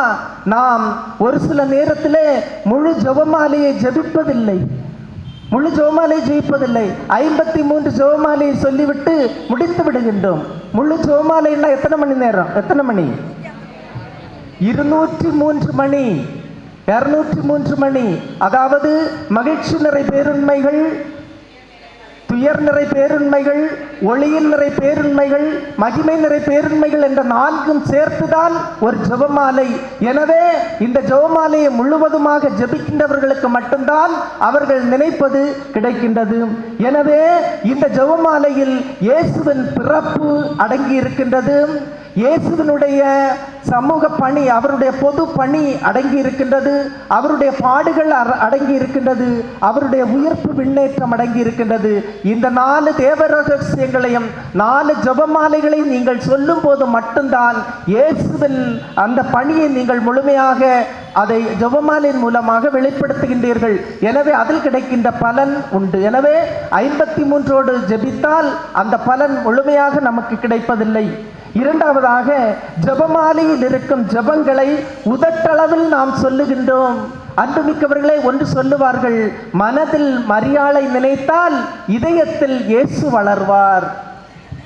நாம் ஒரு சில நேரத்திலே முழு ஜெபமாலையை ஜெபிப்பதில்லை. 53 ஜெபமாலையை சொல்லிவிட்டு முடித்து விடுகின்றோம். முழு ஜெபமாலைன்னா எத்தனை மணி நேரம்? 203 மணி, 203 மணி. அதாவது மகிழ்ச்சி நிறை பேருண்மைகள், துயர் நிறை பேருண்மைகள், ஒளியின் நிறை பேருண்மைகள், மகிமை நிறை பேருண்மைகள் என்ற 4ம் சேர்த்துதான் ஒரு ஜெபமாலை. எனவே இந்த ஜெபமாலையை முழுவதுமாக ஜெபிக்கின்றவர்களுக்கு மட்டும்தான் அவர்கள் நினைப்பது கிடைக்கின்றது. எனவே இந்த ஜெபமாலையில் இயேசுவின் பிறப்பு அடங்கி இருக்கின்றது. இயேசுவினுடைய சமூக பணி, அவருடைய பொது பணி அடங்கி இருக்கின்றது. அவருடைய பாடுகள் அடங்கி இருக்கின்றது. அவருடைய உயிர்ப்பு விண்ணேற்றம் அடங்கி இருக்கின்றது. இந்த 4 தேவ ரகசியங்களையும் 4 ஜெபமாலைகளையும் நீங்கள் சொல்லும் போது மட்டும்தான் இயேசுவின் அந்த பணியை நீங்கள் முழுமையாக அதை ஜெபமாலையின் மூலமாக வெளிப்படுத்துகின்றீர்கள். எனவே அதில் கிடைக்கின்ற பலன் உண்டு. எனவே 53ஓடு ஜெபித்தால் அந்த பலன் முழுமையாக நமக்கு கிடைப்பதில்லை. இரண்டாவதாக, ஜெபமாலையில் இருக்கும் ஜெபங்களை உதட்டளவில் நாம் சொல்லுகின்றோம். அன்புமிக்கவர்களே, ஒன்று சொல்லுவார்கள், மனதில் மரியாளை நினைத்தால் இதயத்தில் இயேசு வளர்வார்.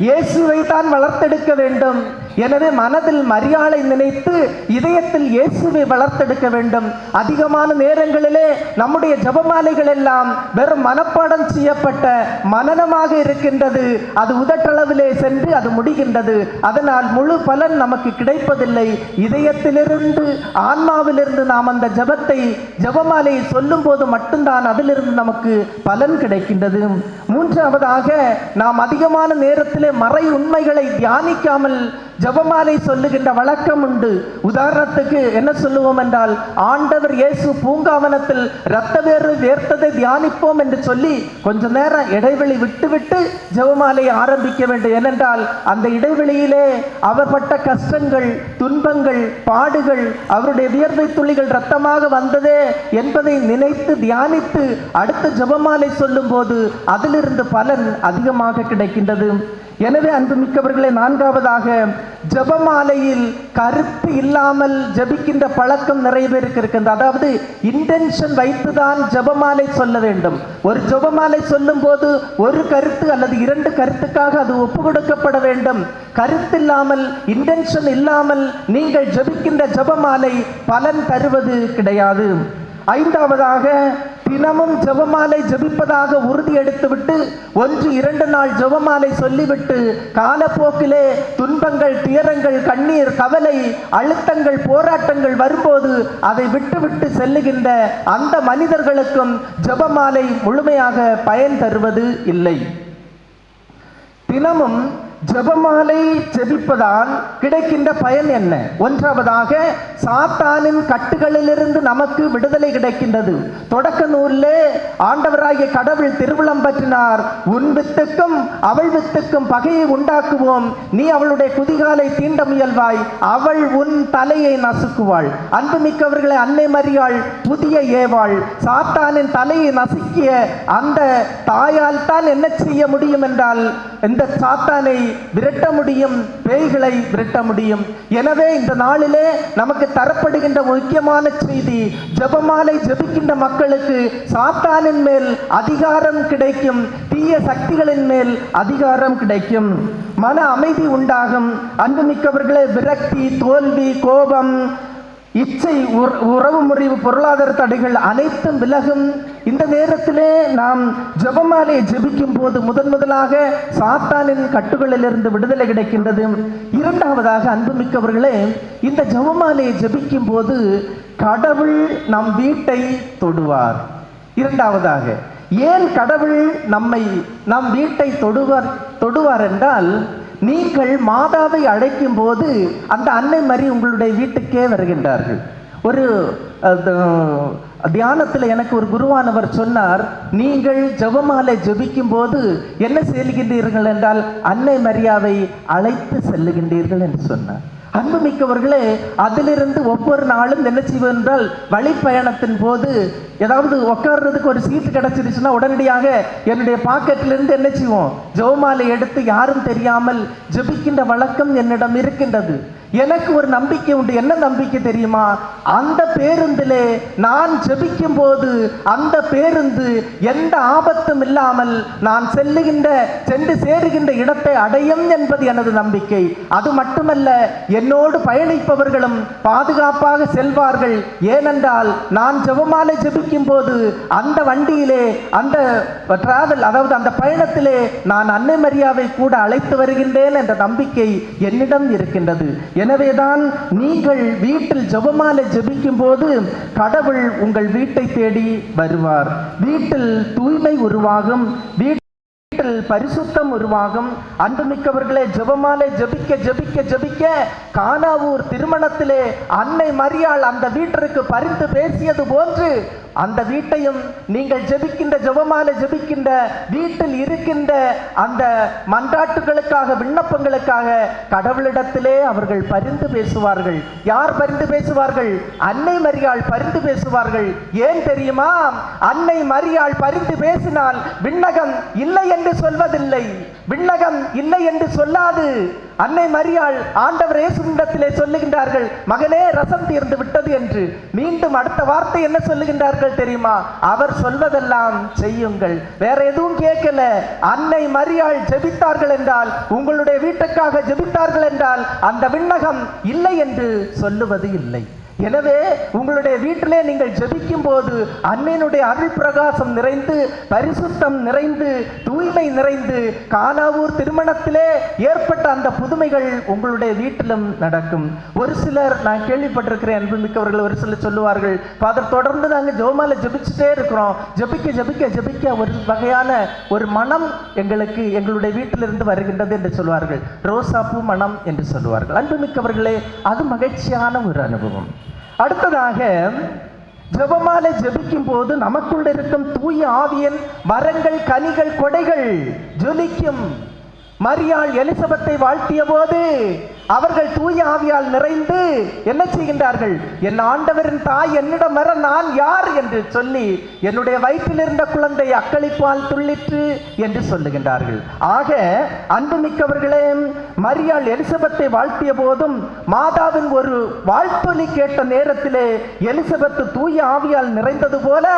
இயேசுவை தான் வளர்த்தெடுக்க வேண்டும். எனவே மனதில் மரியாளை நினைத்து இதயத்தில் இயேசுவை வளர்த்தெடுக்க வேண்டும். அதிகமான நேரங்களிலே நம்முடைய ஜெபமாலைகள் எல்லாம் வெறும் மனப்பாடம் செய்யப்பட்ட மனனமாக இருக்கின்றது. அது உதட்டளவிலே சென்று அது முடிகின்றது. அதனால் முழு பலன் நமக்கு கிடைப்பதில்லை. இதயத்திலிருந்து, ஆன்மாவிலிருந்து நாம் அந்த ஜெபமாலையை சொல்லும் போது மட்டும்தான் அதிலிருந்து நமக்கு பலன் கிடைக்கின்றது. மூன்றாவதாக, நாம் அதிகமான நேரத்திலே மறை உண்மைகளை தியானிக்காமல் ஜெபமாலை சொல்லுகின்ற வழக்கம் உண்டு. உதாரணத்துக்கு என்ன சொல்லுவோம் என்றால், ஆண்டவர் இயேசு பூங்காவனத்தில் இரத்த வேறு வேர்த்ததை தியானிப்போம் என்று சொல்லி கொஞ்ச நேரம் இடைவெளி விட்டு ஜெபமாலை ஆரம்பிக்க வேண்டும். ஏனென்றால் அந்த இடைவெளியிலே அவர் பட்ட கஷ்டங்கள், துன்பங்கள், பாடுகள், அவருடைய வியர்வை துளிகள் இரத்தமாக வந்ததே என்பதை நினைத்து தியானித்து அடுத்த ஜெபமாலை சொல்லும் போது அதிலிருந்து பலன் அதிகமாக கிடைக்கின்றது. எனவே அன்புமிக்கவர்களே, நான்காவதாக, ஜெபமாலையில் கருத்து இல்லாமல் ஜெபிக்கின்ற பழக்கம் நிறைய பேருக்கு இருக்கின்றது. அதாவது இன்டென்ஷன் வைத்துதான் ஜெபமாலை சொல்ல வேண்டும். ஒரு ஜெபமாலை சொல்லும் போது ஒரு கருத்து அல்லது 2 கருத்துக்காக அது ஒப்பு கொடுக்கப்பட வேண்டும். கருத்தில்லாமல், இன்டென்ஷன் இல்லாமல் நீங்கள் ஜெபிக்கின்ற ஜெபமாலை பலன் தருவது கிடையாது. ஐந்தாவதாக, தினமும் ஜெபமாலை ஜெபிப்பதாக உறுதி எடுத்துவிட்டு 1-2 நாள் ஜெபமாலை சொல்லிவிட்டு காலப்போக்கிலே துன்பங்கள், துயரங்கள், கண்ணீர், கவலை, அழுத்தங்கள், போராட்டங்கள் வரும்போது அதை விட்டு செல்லுகின்ற அந்த மனிதர்களுக்கும் ஜெபமாலை முழுமையாக பயன் தருவது இல்லை. தினமும் ஜெபமாலை ஜெபிப்பதால் கிடைக்கின்ற பயன் என்ன? ஒன்றாவதாக, சாத்தானின் கட்டுகளிலிருந்து நமக்கு விடுதலை கிடைக்கின்றது. தொடக்க நூலிலே ஆண்டவராகிய கடவுள் திருவுளம் பற்றினார். உன் வித்துக்கும் அவள் வித்துக்கும் பகையை உண்டாக்குவோம், நீ அவளுடைய குதிகாலை தீண்ட முயல்வாய், அவள் உன் தலையை நசுக்குவாள். அன்புமிக்கவர்களை, அன்னை மரியாள் புதிய ஏவாள். சாத்தானின் தலையை நசுக்கிய அந்த தாயால் தான் என்ன செய்ய முடியும் என்றால் இந்த சாத்தானை விரட்ட முடியும், பேய்களை விரட்ட முடியும். எனவே இந்த நாளிலே நமக்கு தரப்படுகின்ற முக்கியமான செய்தி, ஜெபமாலை ஜெபிக்கின்ற மக்களுக்கு சாத்தானின் மேல் அதிகாரம் கிடைக்கும், தீய சக்திகளின் மேல் அதிகாரம் கிடைக்கும், மன அமைதி உண்டாகும். அன்புமிக்கவர்களே, விரக்தி, தோல்வி, கோபம், இச்சை, உறவு முறிவு, பொருளாதார தடைகள் அனைத்தும் விலகும். இந்த நேரத்திலே நாம் ஜெபமாலையை ஜெபிக்கும் போது முதலாக சாத்தானின் கட்டுகளிலிருந்து விடுதலை கிடைக்கின்றது. இரண்டாவதாக, அன்புமிக்கவர்களே, இந்த ஜெபமாலையை ஜெபிக்கும் போது கடவுள் நம் வீட்டை தொடுவார். இரண்டாவதாக, ஏன் கடவுள் நம் வீட்டை தொடுவார் என்றால், நீங்கள் மாதாவை அழைக்கும் போது அந்த அன்னை மரி உங்களுடைய வீட்டுக்கே வருகின்றார்கள். ஒரு தியானத்தில் எனக்கு ஒரு குருவானவர் சொன்னார், நீங்கள் ஜெபமாலை ஜெபிக்கும் போது என்ன செல்கின்றீர்கள் என்றால் அன்னை மரியாவை அழைத்து செல்லுகின்றீர்கள் என்று சொன்னார். அன்புமிக்கவர்களே, அதிலிருந்து ஒவ்வொரு நாளும் என்ன செய்வோம் என்றால், வழிப்பயணத்தின் போது ஏதாவது உட்கார்றதுக்கு ஒரு சீட்டு கிடைச்சிருச்சுன்னா உடனடியாக என்னுடைய பாக்கெட்டிலிருந்து என்ன செய்வோம், ஜெபமாலை எடுத்து யாரும் தெரியாமல் ஜெபிக்கின்ற வழக்கம் என்னிடம் இருக்கின்றது. எனக்கு ஒரு நம்பிக்கை உண்டு. என்ன நம்பிக்கை தெரியுமா? அந்த பேருந்திலே நான் ஜெபிக்கும் போது அந்த பேருந்து எந்த ஆபத்தும் இல்லாமல் நான் சென்று சேருகின்ற இடத்தை அடையும் என்பது எனது நம்பிக்கை. அது மட்டுமல்ல, என்னோடு பயணிப்பவர்களும் பாதுகாப்பாக செல்வார்கள். ஏனென்றால் நான் ஜெபமாலை ஜெபிக்கும் போது அந்த வண்டியிலே, அந்த டிராவல், அதாவது அந்த பயணத்திலே நான் அன்னை மரியாவை கூட அழைத்து வருகின்றேன் என்ற நம்பிக்கை என்னிடம் இருக்கின்றது. எனவேதான் நீங்கள் வீட்டில் ஜெபமாலை ஜெபிக்கும் போது கடவுள் உங்கள் வீட்டை தேடி வருவார். வீட்டில் தூய்மை உருவாகும், வீட்டில் பரிசுத்தம் உருவாகும். அன்புமிக்கவர்களே, ஜெபமாலை ஜெபிக்க ஜெபிக்க ஜெபிக்க கானாவூர் திருமணத்திலே அன்னை மரியாள் அந்த வீட்டிற்கு பரிந்து பேசியது போன்று அந்த வீட்டையும் நீங்கள் ஜெபிக்கின்ற ஜெபமாலை ஜெபிக்கின்ற வீட்டில் இருக்கின்ற அந்த மன்றாட்டுகளுக்காக, விண்ணப்பங்களுக்காக கடவுளிடத்திலே அவர்கள் பரிந்து பேசுவார்கள். யார் பரிந்து பேசுவார்கள்? அன்னை மரியாள் பரிந்து பேசுவார்கள். ஏன் தெரியுமா? அன்னை மரியாள் பரிந்து பேசினால் விண்ணகம் இல்லை என்று சொல்வதில்லை, விண்ணகம் இல்லை என்று சொல்லாது. அன்னை மரியாள் ஆண்டவர் இயேசுவிடத்திலே சொல்லுகின்றார்கள், மகனே ரசம் தீர்ந்து விட்டது என்று. மீண்டும் அடுத்த வார்த்தை என்ன சொல்லுகின்றார்கள் தெரியுமா? அவர் சொல்வதெல்லாம் செய்யுங்கள். வேற எதுவும் கேட்கல. அன்னை மரியாள் ஜெபித்தார்கள் என்றால், உங்களுடைய வீட்டுக்காக ஜெபித்தார்கள் என்றால் அந்த விண்ணகம் இல்லை என்று சொல்லுவது இல்லை. எனவே உங்களுடைய வீட்டிலே நீங்கள் ஜெபிக்கும் போது அன்னையினுடைய அருள் பிரகாசம் நிறைந்து, பரிசுத்தம் நிறைந்து, தூய்மை நிறைந்து, கானாவூர் திருமணத்திலே ஏற்பட்ட அந்த புதுமைகள் உங்களுடைய வீட்டிலும் நடக்கும். ஒரு சிலர், நான் கேள்விப்பட்டிருக்கிறேன் அன்புமிக்கவர்கள், ஒரு சிலர் சொல்லுவார்கள், ஃபாதர் தொடர்ந்து நாங்கள் ஜெபமாலை ஜெபிச்சுட்டே இருக்கிறோம், ஜெபிக்க ஜெபிக்க ஜெபிக்க ஒரு வகையான ஒரு மனம் எங்களுடைய வீட்டிலிருந்து வருகின்றது என்று சொல்வார்கள். ரோசாப்பூ மனம் என்று சொல்வார்கள். அன்புமிக்கவர்களே, அது மகிழ்ச்சியான ஒரு அனுபவம். அடுத்ததாக, ஜெபமாலை ஜெபிக்கும் போது நமக்குள்ள இருக்கும் தூய ஆவியின் வரங்கள், கனிகள், கொடைகள் ஜொலிக்கும். மரியாள் எலிசபெத்தை வாழ்த்திய போது அவர்கள் தூய ஆவியால் நிறைந்து என்ன செய்கின்றார்கள்? என் ஆண்டவரின் தாய் என்னிடம் வர நான் யார் என்று சொல்லி என்னுடைய வயிற்றில் இருந்த குழந்தை அக்களிப்பால் துள்ளிற்று என்று சொல்லுகின்றார்கள். ஆக அன்புமிக்கவர்களே, மரியாள் எலிசபெத்தை வாழ்த்திய போதும் மாதாவின் ஒரு வாழ்த்தொலி கேட்ட நேரத்திலே எலிசபெத்து தூய ஆவியால் நிறைந்தது போல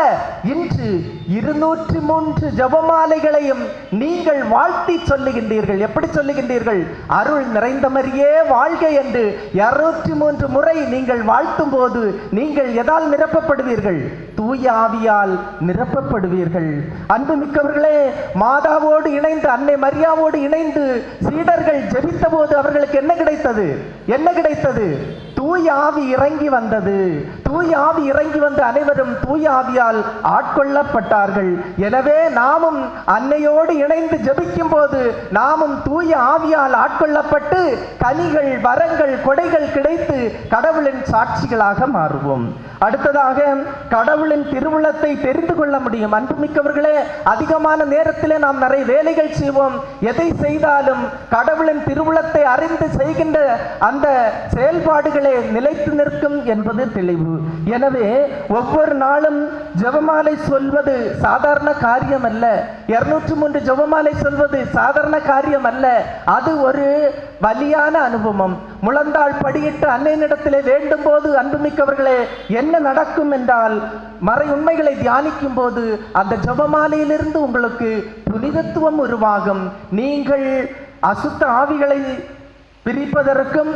இன்று 203 ஜெபமாலைகளையும் நீங்கள் வாழ்த்தி சொல்லுகின்றீர்கள். எப்படி சொல்லுகின்றீர்கள்? அருள் நிறைந்த மரியே வாழ்க என்று 203 முறை நீங்கள் வாழ்த்தும் போது நீங்கள் எதால் நிரப்பப்படுவீர்கள்? தூய ஆவியால் நிரப்பப்படுவீர்கள். அன்புமிக்கவர்களே, மாதாவோடு இணைந்து, அன்னை மரியாவோடு இணைந்து சீடர்கள் ஜெபித்த போது அவர்களுக்கு என்ன கிடைத்தது? என்ன கிடைத்தது? தூய ஆவி இறங்கி வந்தது. தூய ஆவி இறங்கி வந்து அனைவரும் தூய ஆவியால் ஆட்கொள்ளப்பட்டார்கள். எனவே நாமும் அன்னையோடு இணைந்து ஜெபிக்கும் போது நாமும் தூய ஆவியால் ஆட்கொள்ளப்பட்டு கனிகள், வரங்கள், கொடைகள் கிடைத்து கடவுளின் சாட்சிகளாக மாறுவோம். அடுத்ததாக, கடவுளின் திருவுளத்தை தெரிந்து கொள்ள முடியும். அன்புமிக்கவர்களே, அதிகமான நேரத்திலே நாம் நிறைய வேலைகள் செய்வோம். எதை செய்தாலும் கடவுளின் திருவுளத்தை அறிந்து செய்கின்ற அந்த செயல்பாடுகளே நிலைத்து நிற்கும் என்பது தெளிவு. எனவே ஒவ்வொரு நாளும் ஜெபமாலை சொல்வது சாதாரண காரியம் அல்ல. 203 ஜெபமாலை சொல்வது சாதாரண காரியம் அல்ல. அது ஒரு வலியான அனுபவம். முழந்தாள் படியிட்டு அன்னையினிடத்திலே வேண்டும் போது அன்புமிக்கவர்களே என்ன நடக்கும் என்றால், மறை உண்மைகளை தியானிக்கும் போது அந்த ஜெபமாலையிலிருந்து உங்களுக்கு புனிதத்துவம் உருவாகும். நீங்கள் அசுத்த ஆவிகளை பிரிப்பதற்கும்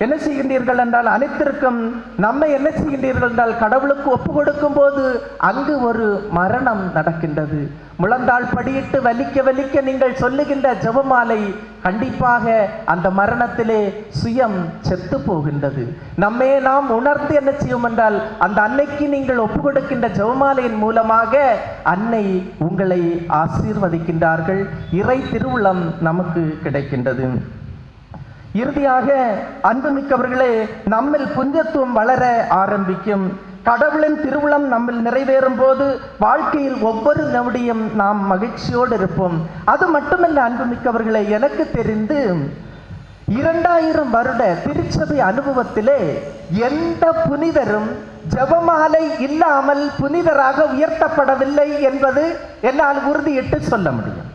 என்ன செய்கின்றீர்கள் என்றால் அனைத்திற்கும் நம்மை என்ன செய்கின்றீர்கள் என்றால் கடவுளுக்கு ஒப்பு கொடுக்கும் போது அங்கு ஒரு மரணம் நடக்கின்றது. முழந்தாள் படியிட்டு வலிக்க வலிக்க நீங்கள் சொல்லுகின்ற ஜெபமாலை கண்டிப்பாக அந்த மரணத்திலே சுயம் செத்து போகின்றது. நம்மை நாம் உணர்ந்து என்ன செய்யும் என்றால் அந்த அன்னைக்கு நீங்கள் ஒப்பு கொடுக்கின்ற ஜெபமாலையின் மூலமாக அன்னை உங்களை ஆசீர்வதிக்கின்றார்கள். இறை திருவுளம் நமக்கு கிடைக்கின்றது. இறுதியாக அன்புமிக்கவர்களே, நம்மில் புனிதத்துவம் வளர ஆரம்பிக்கும். கடவுளின் திருவுளம் நம்மில் நிறைவேறும் போது வாழ்க்கையில் ஒவ்வொரு நொடியும் நாம் மகிழ்ச்சியோடு இருப்போம். அது மட்டுமல்ல அன்புமிக்கவர்களே, எனக்கு தெரிந்து 2000 வருட திருச்சபை அனுபவத்திலே எந்த புனிதரும் ஜெபமாலை இல்லாமல் புனிதராக உயர்த்தப்படவில்லை என்பது என்னால் உறுதியிட்டு சொல்ல முடியும்.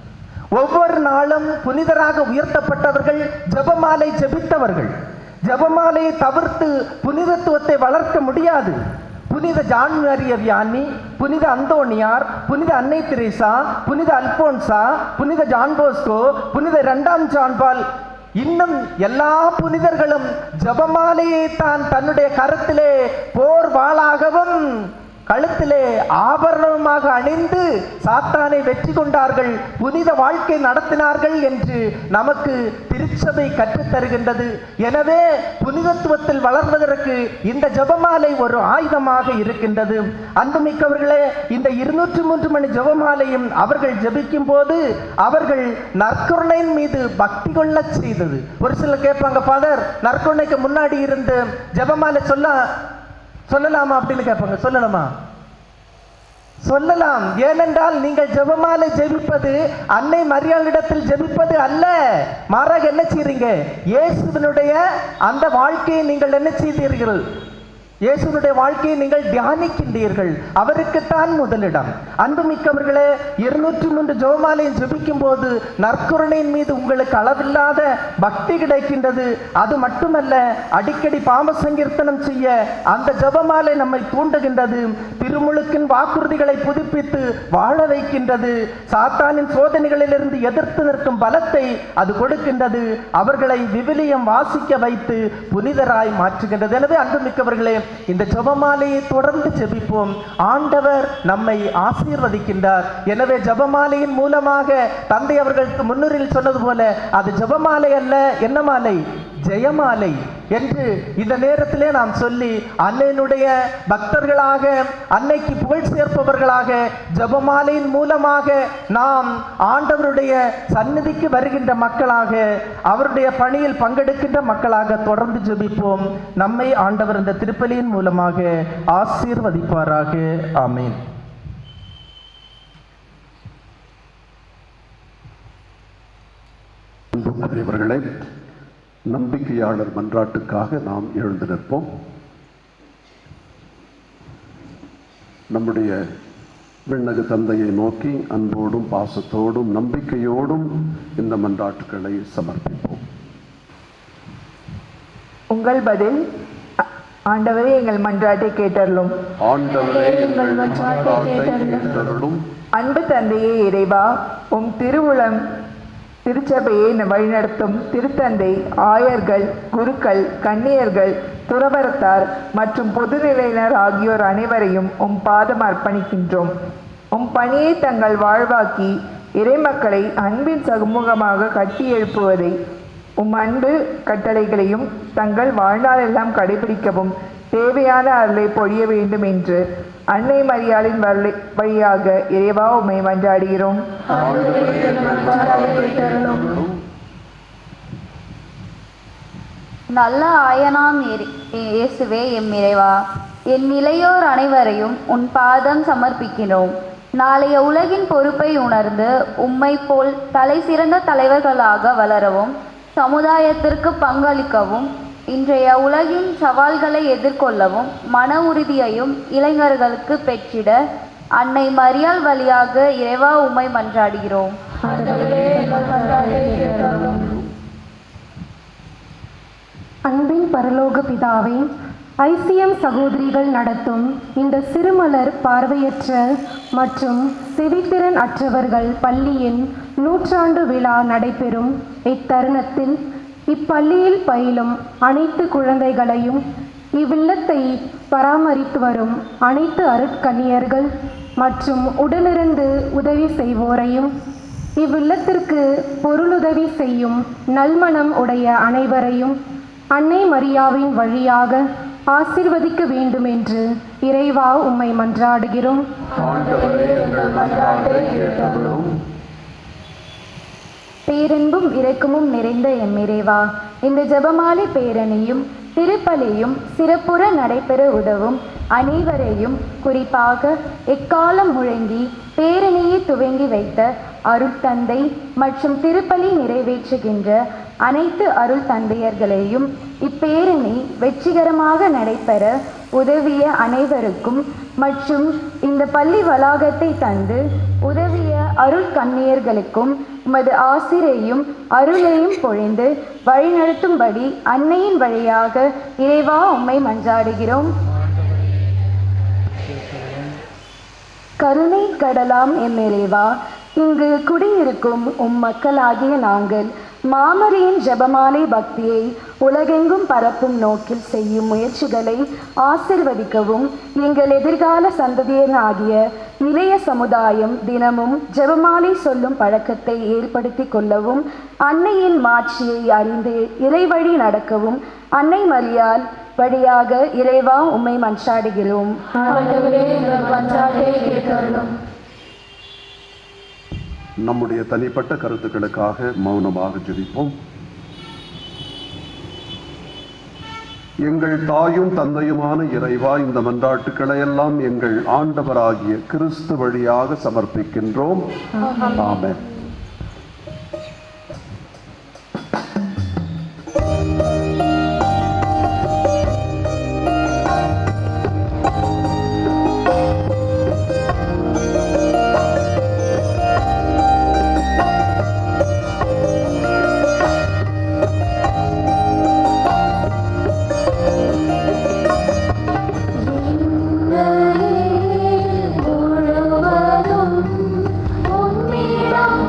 ஒவ்வொரு நாளும் புனிதராக உயர்த்தப்பட்டவர்கள் ஜெபமாலை ஜெபித்தவர்கள். ஜெபமாலையை தவிர்த்து புனிதத்துவத்தை வளர்க்க முடியாது. புனித ஜான் மரிய வியானி, புனித அந்தோணியார், புனித அன்னை தெரேசா, புனித அல்போன்சா, புனித ஜான் போஸ்கோ, புனித 2ஆம் ஜான் பால், இன்னும் எல்லா புனிதர்களும் ஜெபமாலையை தான் தன்னுடைய கரத்திலே போர் வாளாகவும் கழுத்திலே ஆபரணமாக அணிந்து சாத்தானை வெற்றி கொண்டார்கள், புனித வாழ்க்கை நடத்தினார்கள் என்று நமக்கு திருச்சபை கற்றுத்தருகின்றது. எனவே புனிதத்துவத்தில் வளர்வதற்கு இந்த ஜெபமாலை ஒரு ஆயுதமாக இருக்கின்றது. அன்புமிக்கவர்களே, இந்த 203 மணி ஜெபமாலையும் அவர்கள் ஜெபிக்கும் போது அவர்கள் நற்கருணையின் மீது பக்தி கொள்ள செய்தது. ஒரு சிலர் கேட்பாங்க, ஃபாதர் நற்கருணைக்கு முன்னாடி இருந்து ஜெபமாலை சொல்லலாமா அப்படின்னு கேட்பாங்க. சொல்லலாமா? சொல்லலாம். ஏனென்றால் நீங்கள் ஜெபமாலை ஜெபிப்பது அன்னை மரியாளிடத்தில் ஜெபிப்பது அல்ல. மாறாக என்ன செய்றீங்க? இயேசுவினுடைய அந்த வாழ்க்கையை நீங்கள் என்ன செய்தீர்கள்? இயேசுனுடைய வாழ்க்கையை நீங்கள் தியானிக்கின்றீர்கள். அவருக்குத்தான் முதலிடம். அன்புமிக்கவர்களே, 203 ஜெபமாலையும் ஜெபிக்கும் போது நற்கருணையின் மீது உங்களுக்கு அளவில்லாத பக்தி கிடைக்கின்றது. அது மட்டுமல்ல, அடிக்கடி பாவ சங்கீர்த்தனம் செய்ய அந்த ஜெபமாலை நம்மை தூண்டுகின்றது. திருமுழுக்கின் வாக்குறுதிகளை புதுப்பித்து வாழ வைக்கின்றது. சாத்தானின் சோதனைகளிலிருந்து எதிர்த்து நிற்கும் பலத்தை அது கொடுக்கின்றது. அவர்களை விவிலியம் வாசிக்க வைத்து புனிதராய் மாற்றுகின்றது. எனவே அன்புமிக்கவர்களே, இந்த ஜெபமாலையை தொடர்ந்து ஜெபிப்போம். ஆண்டவர் நம்மை ஆசீர்வதிக்கின்றார். எனவே ஜெபமாலையின் மூலமாக தந்தை அவர்களுக்கு முன்னுரையில் சொன்னது போல அது ஜெபமாலை அல்ல, என்ன மாலை? ஜெயமாலை என்று இந்த நேரத்திலே நாம் சொல்லி அன்னையினுடைய பக்தர்களாக, அன்னைக்கு புகழ் சேர்ப்பவர்களாக, ஜெபமாலையின் மூலமாக நாம் ஆண்டவருடைய சந்நிதிக்கு வருகின்ற மக்களாக, அவருடைய பணியில் பங்கெடுக்கின்ற மக்களாக தொடர்ந்து ஜெபிப்போம். நம்மை ஆண்டவர் இந்த திருப்பலியின் மூலமாக ஆசீர்வதிப்பாராக. ஆமென். அன்புக்குரியவர்களே, நம்பிக்கையாளர் மன்றாட்டுக்காக நாம் எழுந்து நிற்போம். நம்முடைய விண்ணக தந்தையை நோக்கி அன்போடும் பாசத்தோடும் நம்பிக்கையோடும் இந்த மன்றாட்டுக்களை சமர்ப்பிப்போம். உங்கள் பதில். ஆண்டவரே, எங்கள் மன்றாட்டை கேட்டருளும். ஆண்டவரே, எங்கள் மன்றாட்டை கேட்டருளும். அன்பு தந்தையே இறைவா, உம் திருவுளம் திருச்சபையை வழிநடத்தும் திருத்தந்தை, ஆயர்கள், குருக்கள், கன்னியர்கள், துறவரத்தார் மற்றும் பொதுநிலையினர் ஆகியோர் அனைவரையும் உம் பாதம் அர்ப்பணிக்கின்றோம். உம் பணியை தங்கள் வாழ்வாக்கி இறைமக்களை அன்பின் சமூகமாக கட்டி எழுப்புவதை, உம் அன்பு கட்டளைகளையும் தங்கள் வாழ்நாளெல்லாம் கடைபிடிக்கவும் தேவையான அருளை பொழிய வேண்டும் என்று அன்னை மரியாளின் வழியாக இறைவா உம்மை மன்றாடுகிறோம். நல்ல ஆயனாம் இயேசுவே எம் இறைவா, என் நிலையோர் அனைவரையும் உன் பாதம் சமர்ப்பிக்கிறோம். நாளைய உலகின் பொறுப்பை உணர்ந்து உம்மை போல் தலை சிறந்த தலைவர்களாக வளரவும், சமுதாயத்திற்கு பங்களிக்கவும், இன்றைய உலகின் சவால்களை எதிர்கொள்ளவும் மன உறுதியையும் இளைஞர்களுக்கு பெற்றிட அன்னை மரியாள் வழியாக இறைவா உம்மை மன்றாடுகிறோம். அன்பின் பரலோக பிதாவே, ஐசிஎம் சகோதரிகள் நடத்தும் இந்த சிறுமலர் பார்வையற்ற மற்றும் செவித்திறன் அற்றவர்கள் பள்ளியின் 100ஆண்டு விழா நடைபெறும் இத்தருணத்தில் இப்பள்ளியில் பயிலும் அனைத்து குழந்தைகளையும், இவ்வில்லத்தை பராமரித்து வரும் அனைத்து அருட்கன்னியர்கள் மற்றும் உடனிருந்து உதவி செய்வோரையும், இவ்வில்லத்திற்கு பொருளுதவி செய்யும் நல்மனம் உடைய அனைவரையும் அன்னை மரியாவின் வழியாக ஆசீர்வதிக்க வேண்டும் என்று இறைவா உம்மை மன்றாடுகிறோம். பேரன்பும் இரக்கமும் நிறைந்த எம் இறைவா, இந்த ஜெபமாலை பேரணியும் திருப்பலியும் சிறப்புற நடைபெற உதவும் அனைவரையும், குறிப்பாக எக்காலம் முழங்கி பேரணியை துவங்கி வைத்த அருட்தந்தை மற்றும் திருப்பலி நிறைவேற்றுகின்ற அனைத்து அருள் தந்தையர்களையும், இப்பேரணி வெற்றிகரமாக நடைபெற உதவிய அனைவருக்கும் மற்றும் இந்த பள்ளி வளாகத்தை தந்து உதவிய அருள் கன்னியர்களுக்கும் உமது ஆசிரையும் அருளையும் பொழிந்து வழிநடத்தும்படி அன்னையின் வழியாக இறைவா உம்மை மன்றாடுகிறோம். கருணை கடலாம் எம் இறைவா, இங்கு குடியிருக்கும் மக்களாகிய நாங்கள் மாமரியின் ஜெபமாலை பக்தியை உலகெங்கும் பரப்பும் நோக்கில் செய்யும் முயற்சிகளை ஆசிர்வதிக்கவும், எங்கள் எதிர்கால சந்ததியனாகிய இளைய சமுதாயம் தினமும் ஜெபமாலை சொல்லும் பழக்கத்தை ஏற்படுத்தி கொள்ளவும், அன்னையின் மாட்சியை அறிந்து இறைவழி நடக்கவும் அன்னை மரியாள் வழியாக இறைவா உம்மை மன்றாடுகிறோம். நம்முடைய தனிப்பட்ட கருத்துக்களுக்காக மௌனமாக ஜெபிப்போம். எங்கள் தாயும் தந்தையுமான இறைவா, இந்த மன்றாட்டுக்களை எல்லாம் எங்கள் ஆண்டவராகிய கிறிஸ்து வழியாக சமர்ப்பிக்கின்றோம். ஆமென். முழுவதும் உம்மிடம்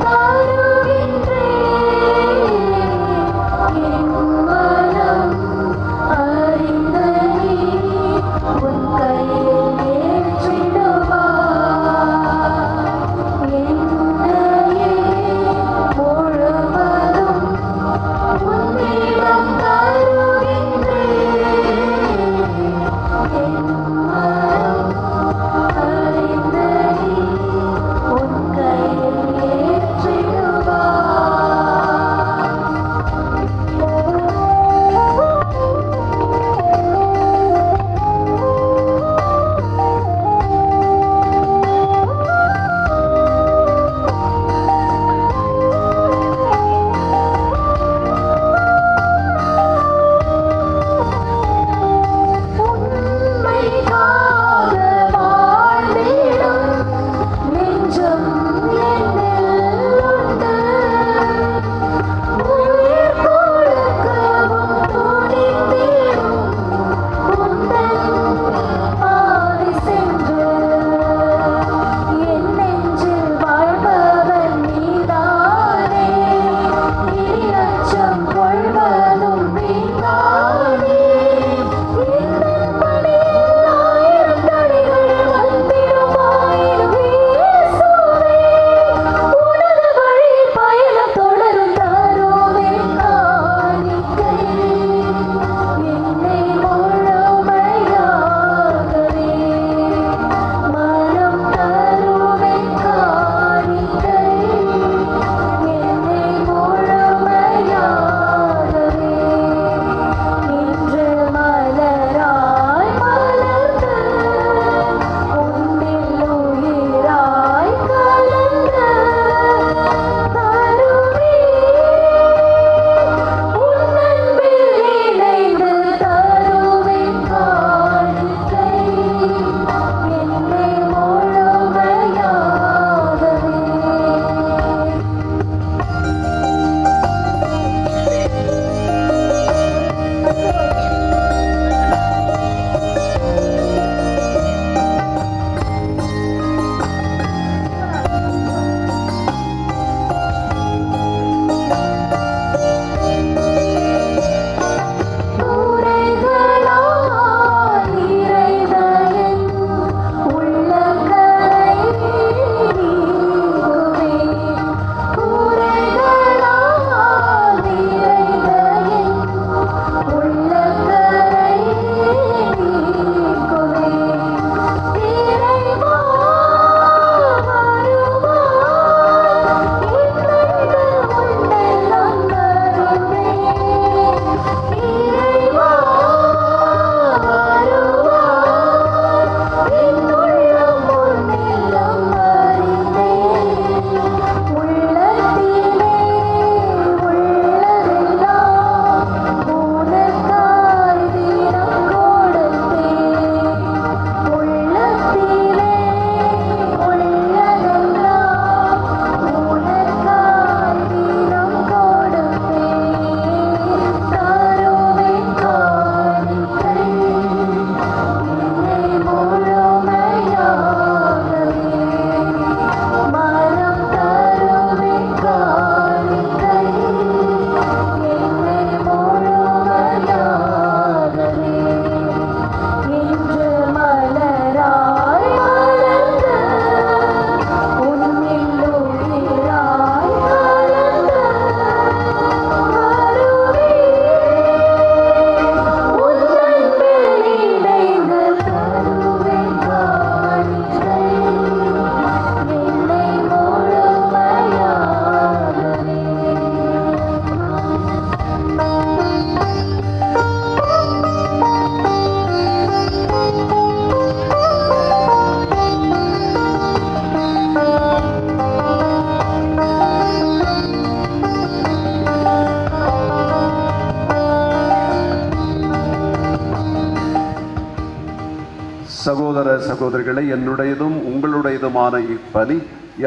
சகோதர சகோதரிகளை, என்னுடையதும் உங்களுடையதுமான இப்பலி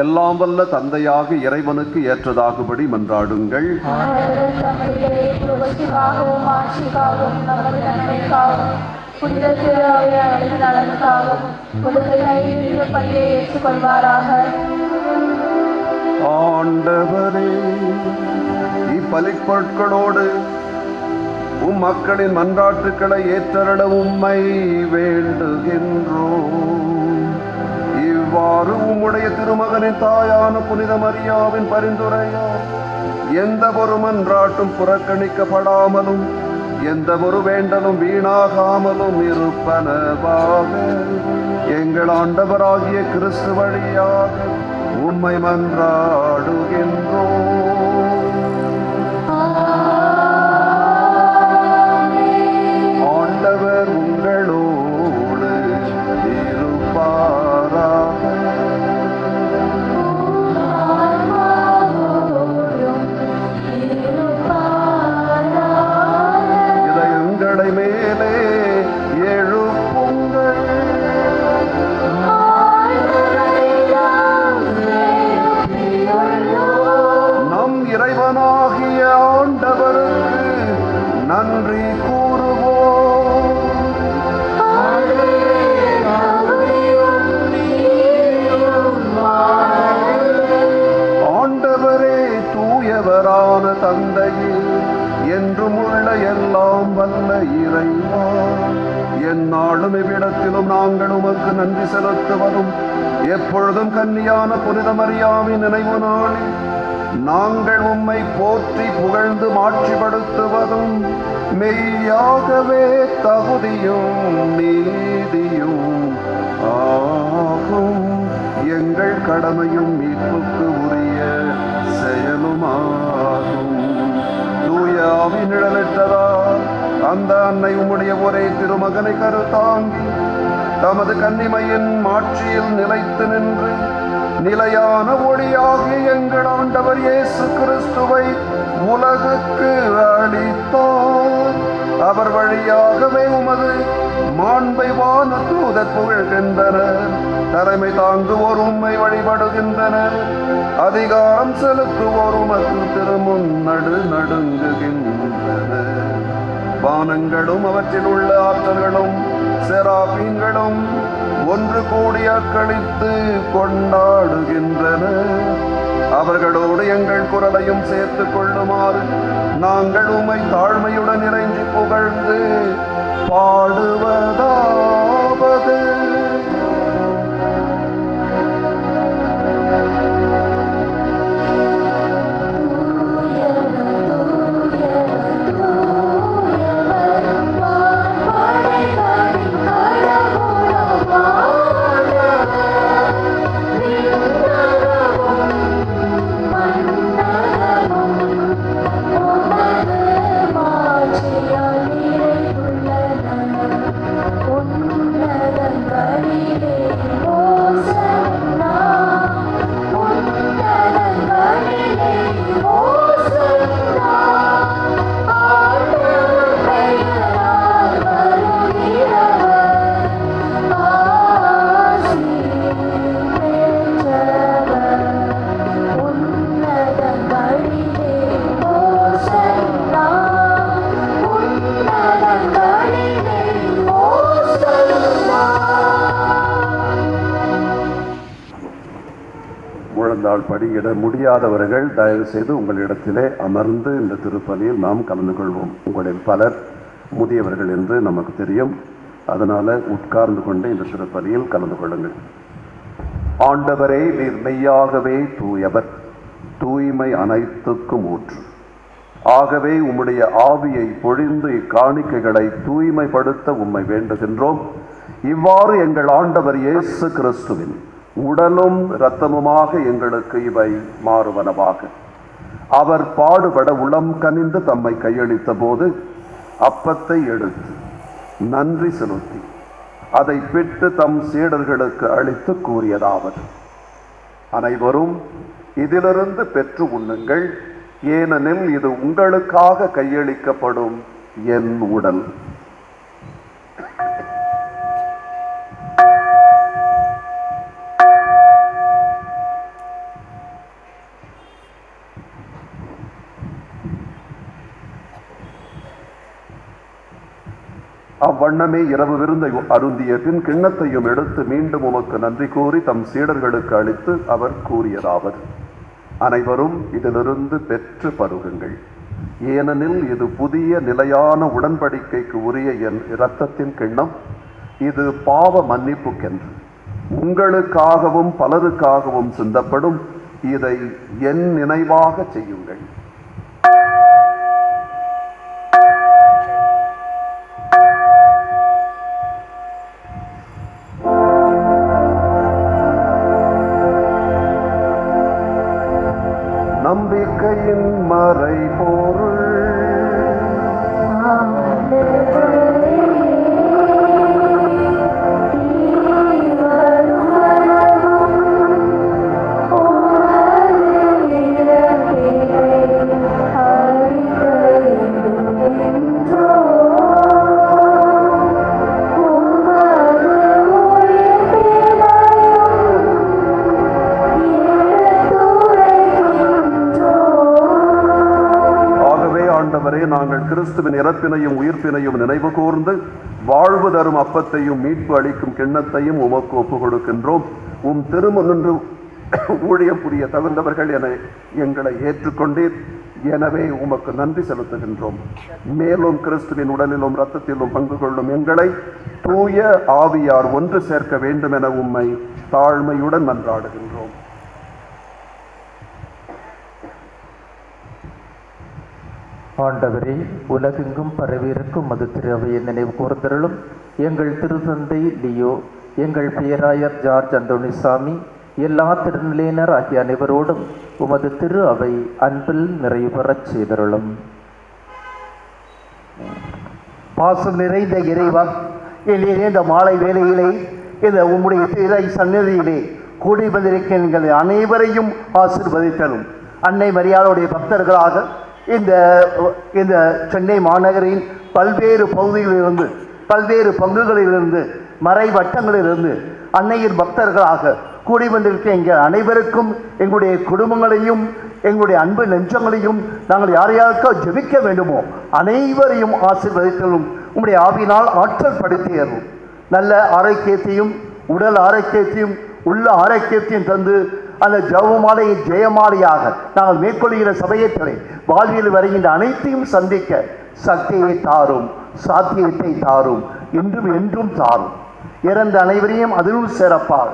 எல்லாம் வல்ல தந்தையாக இறைவனுக்கு ஏற்றதாகும்படி மன்றாடுங்கள். ஆண்டவரே, இப்பலிப்பொருட்களோடு உம் மக்களின் மன்றாட்டுக்களை ஏற்றருள உம்மை வேண்டுகின்றோம். இவ்வாறு உம்முடைய திருமகனின் தாயான புனித மரியாவின் பரிந்துரையால் எந்த ஒரு மன்றாட்டும் புறக்கணிக்கப்படாமலும் எந்த ஒரு வேண்டலும் வீணாகாமலும் இருப்பனவாக எங்கள் ஆண்டவராகிய கிறிஸ்து வழியாக உம்மை மன்றாடுகின்றோம். ஆண்டவர் உங்களோடு இருப்பாராக. இதயங்களை மேலே எழுப்புங்கள். நம் இறைவனாகிய ஆண்டவருக்கு நன்றி கூறுவோம். ஆண்டவரே, தூயவரான தந்தையே, என்றும் உள்ள எல்லாம் வல்ல இறைவா, எந்நாளும் இவ்விடத்திலும் நாங்கள் உமக்கு நன்றி செலுத்துவதும் எப்பொழுதும் கன்னியான புனித மரியாவின் நினைவு நாளில் நாங்கள் உம்மை போற்றி புகழ்ந்து மாட்சிப்படுத்துவதும் மெய்யாகவே தகுதியும் நீதியும் ஆகும். எங்கள் கடமையும் மீட்புக்கு உரிய செயலுமாகும். தூய ஆவி நிழலிட்டதால் அந்த அன்னை உம்முடைய ஒரே திருமகனை கருத்தாங்கி தமது கன்னிமையின் மாட்சியில் நிலைத்து நின்று நிலையான ஒளியாகிய எங்கள் ஆண்டவர் இயேசு கிறிஸ்துவை உலகுக்கு அளித்தார். அவர் வழியாகவே உமது மாண்பை வான தூதர் புகழ்கின்றனர். தலைமை தாங்குவோர் உம்மை வழிபடுகின்றனர். அதிகாரம் செலுத்துவோர் உமக்கு திருமுன் நடுங்குகின்றனர். வானங்களும் அவற்றில் உள்ள ஆற்றல்களும் செராபீன்களும் ஒன்று கூடி அக்களித்து கொண்டாடுகின்றன. அவர்களோடு எங்கள் குரலையும் சேர்த்துக் கொள்ளுமாறு நாங்கள் உம்மை தாழ்மையுடன் இறைஞ்சி புகழ்ந்து பாடுவதாவது. படியிட முடியாதவர்கள் தயவு செய்து உங்களிடத்திலே அமர்ந்து இந்த திருப்பலியில் நாம் கலந்து கொள்வோம். உங்களில் பலர் முதியவர்கள் என்று நமக்கு தெரியும். அதனால உட்கார்ந்து கொண்டு இந்த திருப்பலியில் கலந்து கொள்ளுங்கள். ஆண்டவரே, நீர் மெய்யாகவே தூயவர், தூய்மை அனைத்துக்கும் ஊற்று. ஆகவே உம்முடைய ஆவியை பொழிந்து இக்காணிக்கைகளை தூய்மைப்படுத்த உம்மை வேண்டுகின்றோம். இவ்வாறு எங்கள் ஆண்டவர் இயேசு கிறிஸ்துவின் உடலும் இரத்தமுமாக எங்களுக்கு இவை மாறுவனவாக. அவர் பாடுபட உளம் கனிந்து தம்மை கையளித்த போது அப்பத்தை எடுத்து நன்றி செலுத்தி அதை பிட்டு தம் சீடர்களுக்கு அளித்து கூறியதாவது: அனைவரும் இதிலிருந்து பெற்று உண்ணுங்கள், ஏனெனில் இது உங்களுக்காக கையளிக்கப்படும் என் உடல். அவ்வண்ணமே இரவு விருந்தை அருந்திய பின் கிண்ணத்தையும் எடுத்து மீண்டும் உமக்கு நன்றி கூறி தம் சீடர்களுக்கு அளித்து அவர் கூறியதாவது: அனைவரும் இதிலிருந்து பெற்று பருகுங்கள். ஏனெனில் இது புதிய நிலையான உடன்படிக்கைக்கு உரிய என் இரத்தத்தின் கிண்ணம். இது பாவ மன்னிப்புக்கென்று உங்களுக்காகவும் பலருக்காகவும் சிந்தப்படும். இதை என் நினைவாக செய்யுங்கள். நம்பிக்கையின் மறைபொருள் நாங்கள் கிறிஸ்துவின் இறப்பினையும் உயிர்ப்பினையும் நினைவு கூர்ந்து வாழ்வு தரும் அப்பத்தையும் மீட்பு அளிக்கும் கிண்ணத்தையும் உமக்கு ஒப்புக் கொடுக்கின்றோம். உம் திருமுன்னின்று ஊழியம் புரிய தகுந்தவர்கள் என எங்களை ஏற்றுக்கொண்டீர். எனவே உமக்கு நன்றி செலுத்துகின்றோம். மேலும் கிறிஸ்துவின் உடலிலும் இரத்தத்திலும் பங்கு கொள்ளும் எங்களை தூய ஆவியார் ஒன்று சேர்க்க வேண்டும் என உம்மை தாழ்மையுடன் மன்றாடுகின்றோம். ஆண்டவரே, உலகெங்கும் பரவியிருக்கும் மது திருவையை நினைவு கூர்ந்தருளும். எங்கள் திருத்தந்தை லியோ, எங்கள் பேராயர் ஜார்ஜ் அந்தோணிசாமி, எல்லா திருநிலையினர் ஆகிய அனைவரோடும் உமது திரு அவை அன்பில் நிறைவு பெறச் செய்தருளும். பாசம் நிறைந்த இறைவா, இந்த மாலை வேளையிலே இந்த உம்முடைய திரை சந்நிதியிலே கூடி வந்திருக்கிற எங்கள் அனைவரையும் ஆசீர்வதித்தலும். அன்னை மரியாளுடைய பக்தர்களாக இந்த சென்னை மாநகரின் பல்வேறு பகுதிகளிலிருந்து, பல்வேறு பங்குகளிலிருந்து, மறை வட்டங்களிலிருந்து அன்னையின் பக்தர்களாக கூடி வந்திருக்க எங்கள் அனைவருக்கும், எங்களுடைய குடும்பங்களையும் எங்களுடைய அன்பு நெஞ்சங்களையும் நாங்கள் யாரையாருக்கோ ஜெபிக்க வேண்டுமோ அனைவரையும் ஆசீர்வதித்தலும். உங்களுடைய ஆவியினால் ஆற்றல் படுத்தியரும். நல்ல ஆரோக்கியத்தையும் உடல் ஆரோக்கியத்தையும் உள்ள ஆரோக்கியத்தையும் தந்து அந்த ஜெபமாலையை ஜெயமாலையாக நாங்கள் மேற்கொள்கிற சபையத்தை வாழ்வில் வருகின்ற அனைத்தையும் சந்திக்க சக்தியை தாரும், சாத்தியத்தை தாரும், இன்றும் என்றும் தாரும். இறந்த அனைவரையும் அதிலும் சிறப்பாக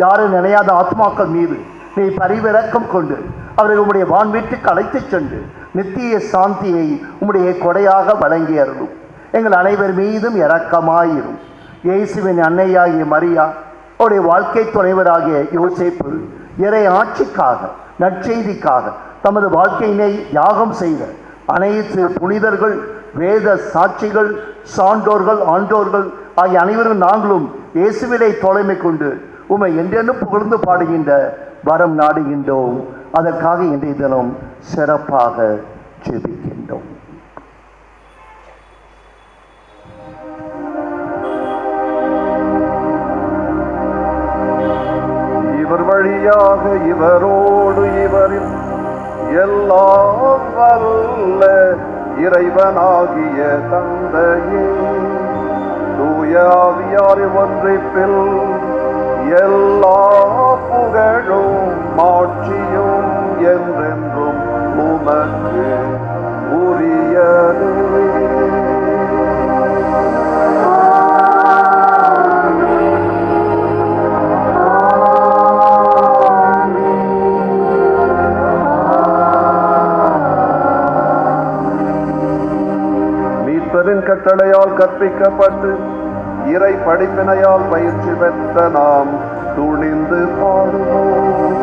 யாரும் நினையாத ஆத்மாக்கள் மீது நீ பரிவிறக்கம் கொண்டு அவர்கள் உம்முடைய வான்வீட்டுக்கு அழைத்துச் சென்று நித்திய சாந்தியை உம்முடைய கொடையாக வழங்கி அருளும். எங்கள் அனைவர் மீதும் இரக்கமாயிரும். இயேசுவின் அன்னையாகிய மரியா, அவருடைய வாழ்க்கை துணைவராகிய யோசேப்பு இறை ஆட்சிக்காக, நற்செய்திக்காக தமது வாழ்க்கையினை யாகம் செய்த அனைத்து புனிதர்கள், வேத சாட்சிகள், சான்றோர்கள், ஆண்டோர்கள் ஆகிய அனைவரும் நாங்களும் இயேசுவினை தோழமை கொண்டு உம்மை என்றென்றும் புகழ்ந்து பாடுகின்ற வரம் நாடுகின்றோம். அதற்காக இன்றைய தினம் சிறப்பாக ஜெபிக்கின்றோம். இவர் வழியாக இவரோடு இவரில் எல்லாம் வல்ல இறைவனாகிய தந்தையே, தூய ஆவியாரின் ஒன்றிப்பில் எல்லா புகழும் மாட்சியும் என்றென்றும் உமக்கு உரியது. கட்டளையால் கற்பிக்கப்பட்டு இறை படிப்பினையால் பயிற்சி பெற்ற நாம் துணிந்து பாடுவோம்.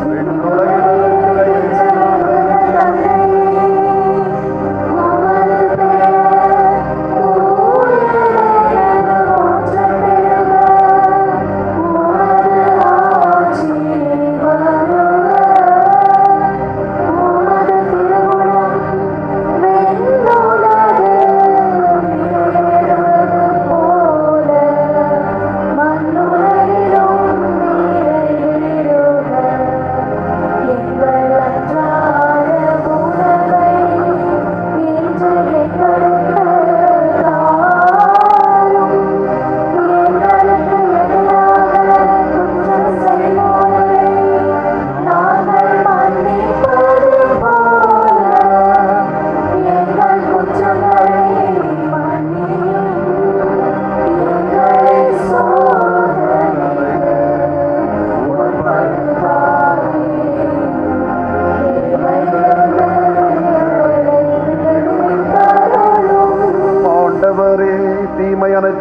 மண்ணுலகிலும்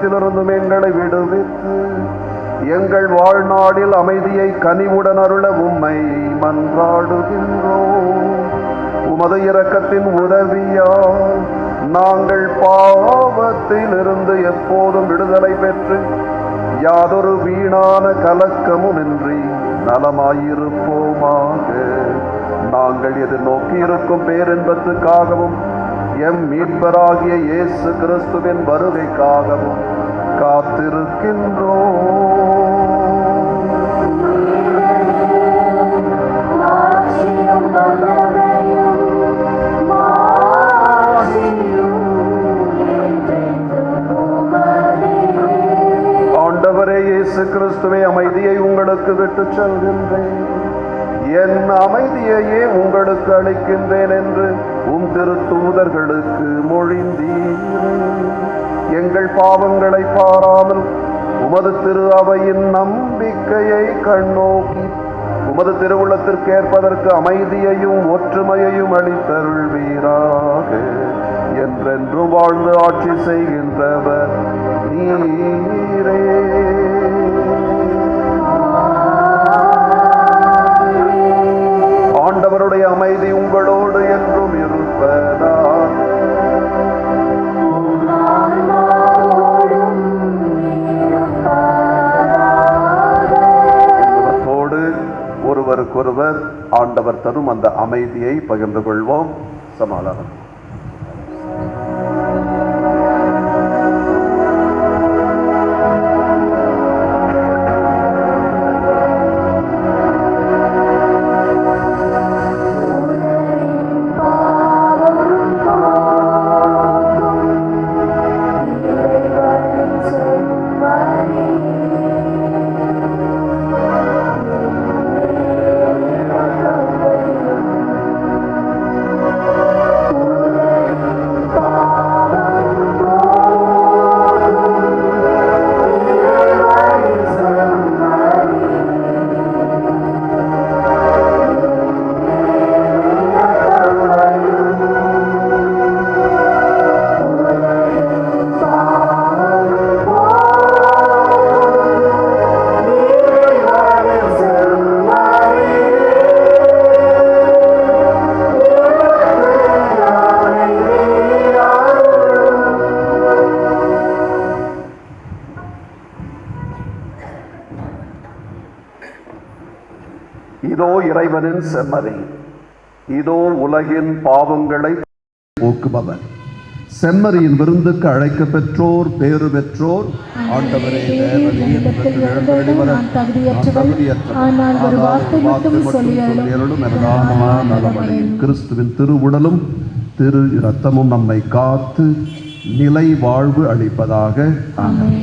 அனைத்திலிருந்தும் எங்களை விடுவித்து எங்கள் வாழ்நாளில் அமைதியை கனிவுடன் அருள உம்மை மன்றாடுகின்றோம். உமது இரக்கத்தின் உதவியால் நாங்கள் பாவத்திலிருந்து எப்போதும் விடுதலை பெற்று யாதொரு வீணான கலக்கமுமின்றி நலமாயிருப்போமாக. நாங்கள் எதிர்நோக்கி இருக்கும் பேரின்பத்துக்காகவும் எம் மீட்பராகிய இயேசு கிறிஸ்துவின் வருகைக்காகவும் காத்திருக்கின்றோம். ஆண்டவரே இயேசு கிறிஸ்துவே, அமைதியை உங்களுக்கு விட்டுச் செல்கின்றேன், என் அமைதியையே உங்களுக்கு அளிக்கின்றேன் என்று உம் திருத்தூதர்களுக்கு மொழிந்தீரே. எங்கள் பாவங்களை பாராமல் உமது திரு அவையின் நம்பிக்கையை கண்ணோக்கி உமது திருவுள்ளத்திற்கேற்பதற்கு அமைதியையும் ஒற்றுமையையும் அளித்தருள்வீராக. என்றென்றும் வாழ்ந்து ஆட்சி செய்கின்றவர் நீரே. ஆண்டவருடைய அமைதி உங்களோடு என்றும் இருப்பதாக. ஒருவருக்கொருவர் ஆண்டவர் தரும் அந்த அமைதியை பகிர்ந்து கொள்வோம். சமாதானம். இதோ இறைவனின் செம்மறி, இதோ உலகின் பாவங்களை போக்குபவர். செம்மறியின் விருந்துக்கு அழைக்க பெற்றோர் பேறு பெற்றோர். ஆண்டவரே, கிறிஸ்துவின் திருவுடலும் திரு இரத்தமும் நம்மை காத்து நிலை வாழ்வு அளிப்பதாக. ஆமென்.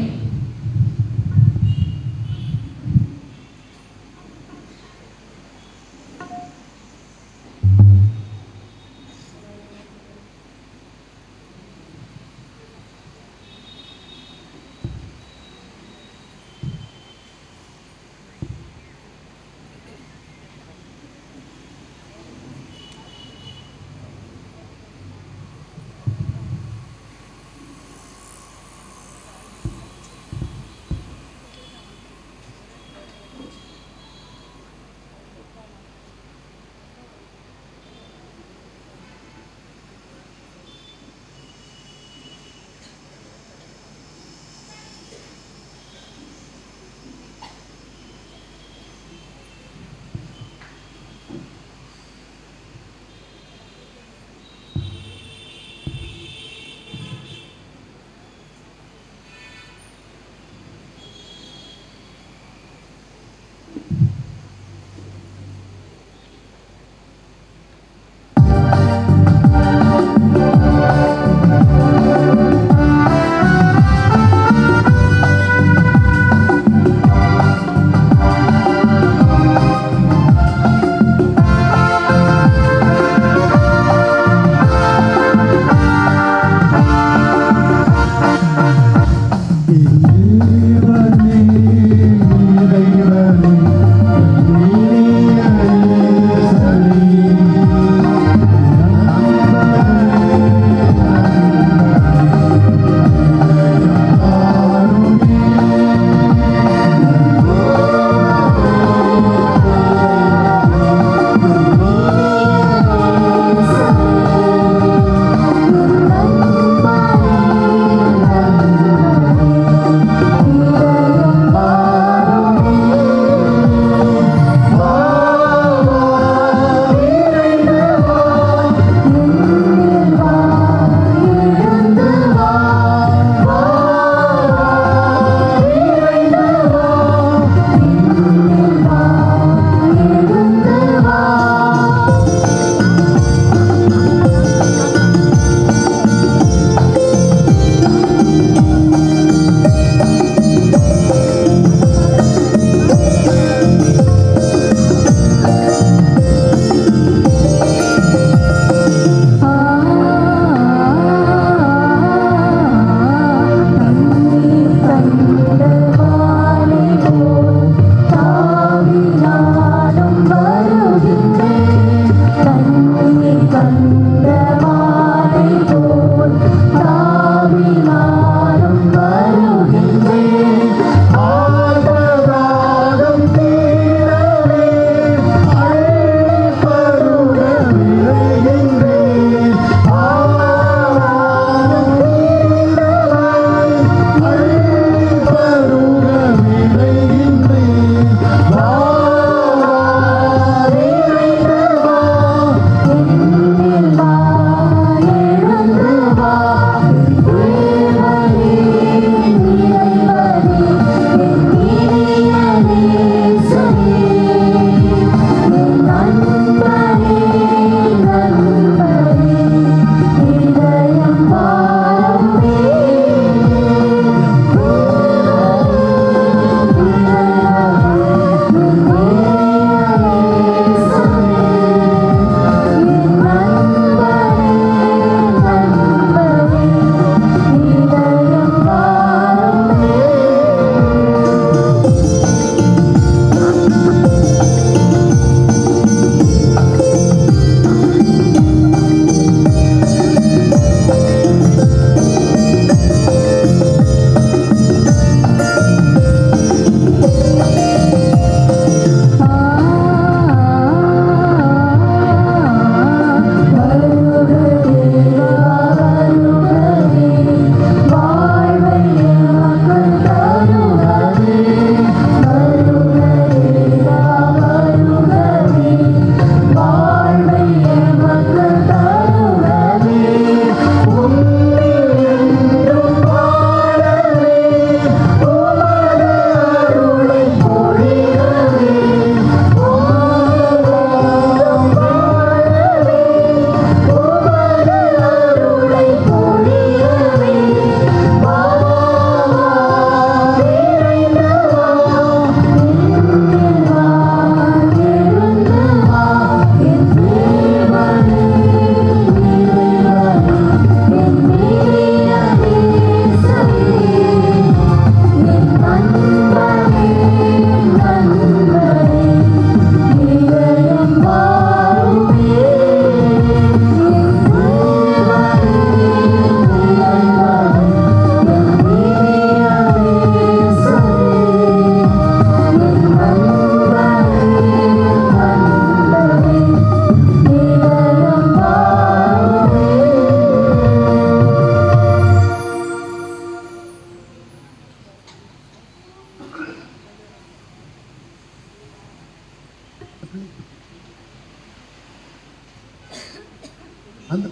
அந்த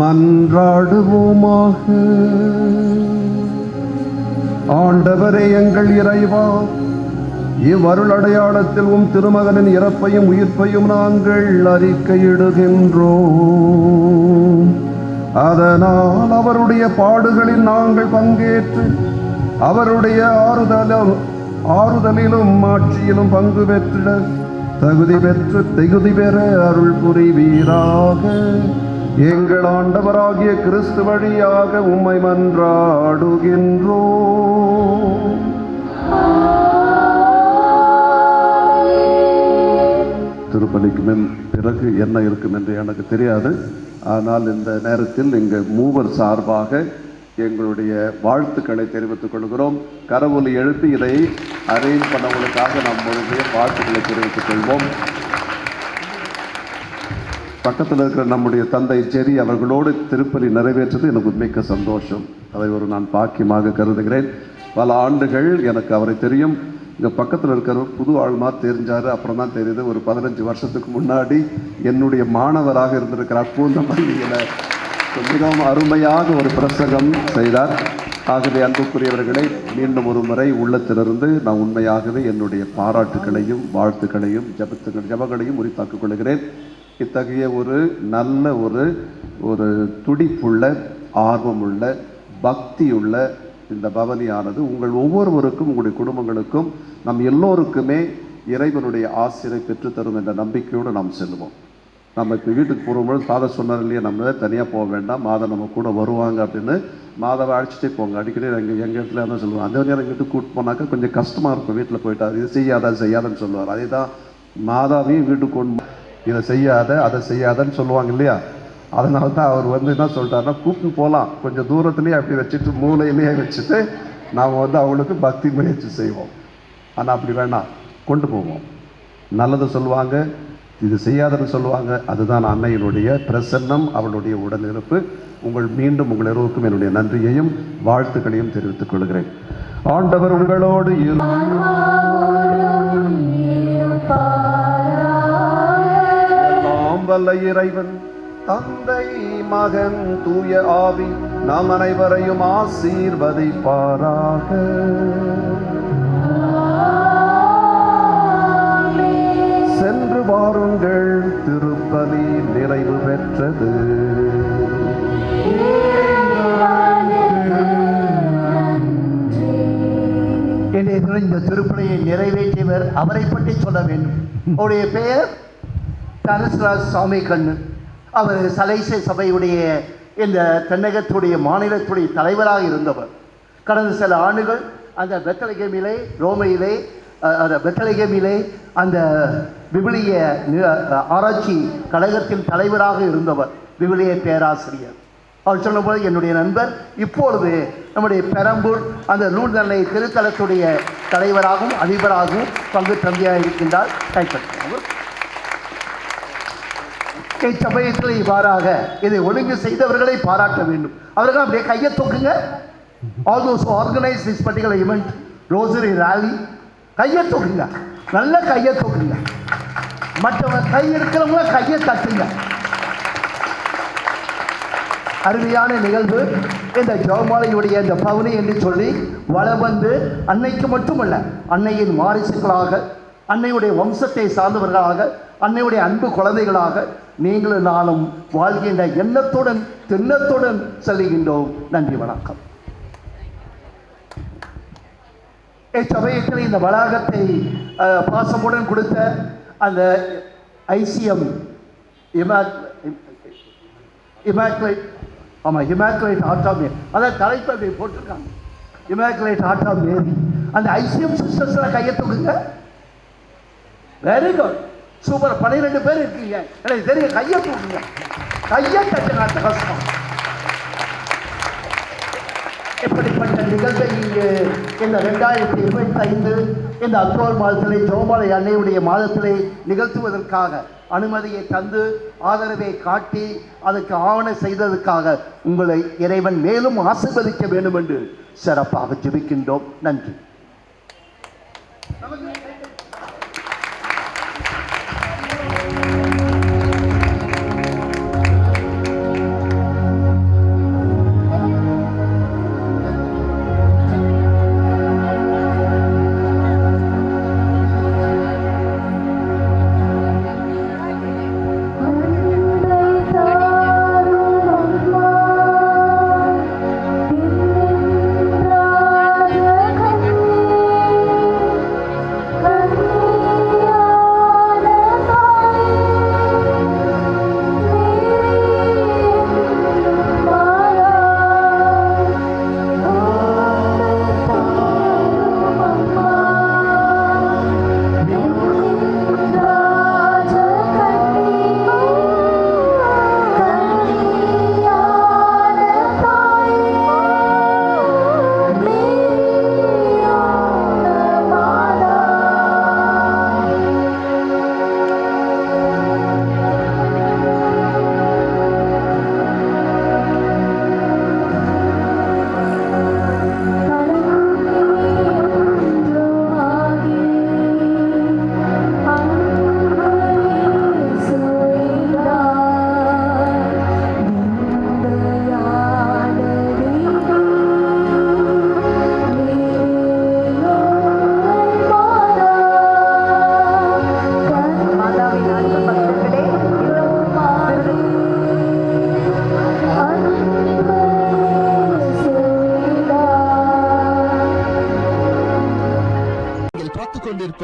மன்றாடுவோமாக. ஆண்டவரே எங்கள் இறைவா, இவ்வருள் அடையாளத்தில் உம் திருமகனின் இறப்பையும் உயிர்ப்பையும் நாங்கள் அறிக்கையிடுகின்றோம். அதனால் அவருடைய பாடுகளில் நாங்கள் பங்கேற்று அவருடைய ஆறுதலிலும் ஆட்சியிலும் பங்கு பெற்றிட தகுதி பெற அருள் புரிவீராக. எங்கள் ஆண்டவராகிய கிறிஸ்து வழியாக உம்மை மன்றாடுகின்றோம். திருப்பலிக்கு பிறகு என்ன இருக்கும் என்று எனக்கு தெரியாது. ஆனால் இந்த நேரத்தில் எங்கள் மூவர் சார்பாக எங்களுடைய வாழ்த்துக்களை தெரிவித்துக் கொள்கிறோம். கரவொலி எழுப்பி இதை அரேஞ்ச் பண்ணவங்களுக்காக நம்மளுடைய வாழ்த்துக்களை தெரிவித்துக் கொள்வோம். பக்கத்தில் இருக்கிற நம்முடைய தந்தை ஜெரி அவர்களோடு திருப்பலி நிறைவேற்றது எனக்கு மிக்க சந்தோஷம். அதை ஒரு நான் பாக்கியமாக கருதுகிறேன். பல ஆண்டுகள் எனக்கு அவரை தெரியும். இங்கே பக்கத்தில் இருக்கிறவர் புது ஆள்மா தெரிஞ்சார். அப்புறம் தான் தெரியுது ஒரு 15 வருஷத்துக்கு முன்னாடி என்னுடைய மாணவராக இருந்திருக்கிறார். பூந்த பள்ளியில் மிகவும் அருமையாக ஒரு பிரசங்கம் செய்தார். ஆகவே அன்புக்குரியவர்களை மீண்டும் ஒரு முறை உள்ளத்திலிருந்து நான் உண்மையாகவே என்னுடைய பாராட்டுக்களையும் வாழ்த்துக்களையும் ஜபங்களையும் உரித்தாக்கிக் கொள்கிறேன். இத்தகைய ஒரு நல்ல ஒரு துடிப்புள்ள ஆர்வமுள்ள பக்தியுள்ள இந்த பவனியானது உங்கள் ஒவ்வொருவருக்கும் உங்களுடைய குடும்பங்களுக்கும் நம் எல்லோருக்குமே இறைவனுடைய ஆசிரை பெற்றுத்தரும் என்ற நம்பிக்கையோடு நாம் செல்வோம். நம்ம இப்போ வீட்டுக்கு போகும்போது ஃபாதர் சொன்னார் இல்லையா, நம்ம தனியாக போக வேண்டாம், மாதா நம்ம கூட வருவாங்க அப்படின்னு. மாதாவை அழைச்சிட்டே போங்க. அடிக்கடி எங்கள் இடத்துல தான் சொல்லுவோம். அந்த நேரம் எங்கிட்ட கூப்பிட்டு போனாக்கா கொஞ்சம் கஷ்டமாக இருக்கும். வீட்டில் போயிட்டா இது செய்யாதான்னு சொல்லுவார். அதே தான் மாதாவையும் வீட்டுக்கு கொண்டு இதை செய்யாத அதை செய்யாதன்னு சொல்லுவாங்க இல்லையா. அதனால தான் அவர் என்ன சொல்லிட்டாருன்னா, கூப்பிட்டு போகலாம், கொஞ்சம் தூரத்துலேயே அப்படி வச்சுட்டு மூளையிலேயே வச்சுட்டு நாம் அவங்களுக்கு பக்தி முயற்சி செய்வோம். ஆனால் அப்படி வேணாம், கொண்டு போவோம். நல்லது சொல்லுவாங்க, இது செய்யாதன்னு சொல்லுவாங்க. அதுதான் அன்னையினுடைய பிரசன்னம், அவளுடைய உடனிருப்பு. மீண்டும் உங்கள் எல்லோருக்கும் என்னுடைய நன்றியையும் வாழ்த்துக்களையும் தெரிவித்துக் கொள்கிறேன். ஆண்டவர் உங்களோடு வல்ல இறைவன் தந்தை மகன் தூய ஆவி நாம் அனைவரையும் ஆசீர்வதிப்பாராக. சென்று வாருங்கள், திருப்பலி நிறைவு பெற்றது. இந்த திருப்பலியை நிறைவேற்றியவர் அவரை பற்றி சொல்ல வேண்டும். அவருடைய பெயர் தனஸ்ராஜ் சாமி கண்ணு. அவர் சலைசை சபையுடைய இந்த தென்னகத்துடைய மாநிலத்துடைய தலைவராக இருந்தவர். கடந்த சில ஆண்டுகள் அந்த பெத்தலகேமிலே ரோமையிலே பெத்தலகேமிலே அந்த விவிலிய ஆராய்ச்சி கழகத்தின் தலைவராக இருந்தவர், விவிலிய பேராசிரியர். அவர் சொன்னபோது என்னுடைய நண்பர் இப்பொழுது நம்முடைய பெரம்பூர் அந்த நூல்தலை திருத்தலத்துடைய தலைவராகவும் அதிபராகவும் பங்கு தம்பியாக இருக்கின்றார். கைப்பற்றார். சமயத்தில் இவ்வாறாக இதை ஒழுங்கு செய்தவர்களை பாராட்ட வேண்டும். அவர்கள் அப்படியே கையை தூக்குங்க. All those organise this particular event, rosary rally, கையை தூக்குங்க, நல்ல கையை தூக்குங்க. மற்றவங்க கை இருக்கிறவங்க கையை தட்டுங்க. அருமையான நிகழ்வு. இந்த ஜெபமாலையுடைய இந்த பவனி என்று சொல்லி வளம் வந்து அன்னைக்கு மட்டுமல்ல, அன்னையின் வாரிசுகளாக, அன்னையுடைய வம்சத்தை சார்ந்தவர்களாக, அன்னையுடைய அன்பு குழந்தைகளாக நீங்களும் நானும் வாழ்கின்ற எண்ணத்துடன் திண்ணத்துடன் செல்கின்றோம். நன்றி, வணக்கம். இச்சமயத்தில் இந்த வளாகத்தை பாசமுடன் கொடுத்த அந்த ICM immaculate heart of Mary, அதான் தலைப்பை போட்டிருக்காங்க, இமாக்குலேட் ஹார்ட் ஆஃப் மேரி. அந்த ஐசிஎம் சிஸ்டர்ஸ்லாம் கையை தூக்குங்க. Very good, super. 12 பேர் இருக்கீங்க, எனக்கு தெரியும். கையை தூக்குங்க, கையை தட்டுங்க. கஷ்டம். இப்படிப்பட்ட நிகழ்வை இந்த 2025 இந்த அக்டோபர் மாதத்திலே ஜெபமாலை அன்னையுடைய மாதத்திலே நிகழ்த்துவதற்காக அனுமதியை தந்து ஆதரவை காட்டி அதுக்கு ஆவணம் செய்ததற்காக உங்களை இறைவன் மேலும் ஆசீர்வதிக்க வேண்டும் என்று சிறப்பாக ஜெபிக்கின்றோம். நன்றி.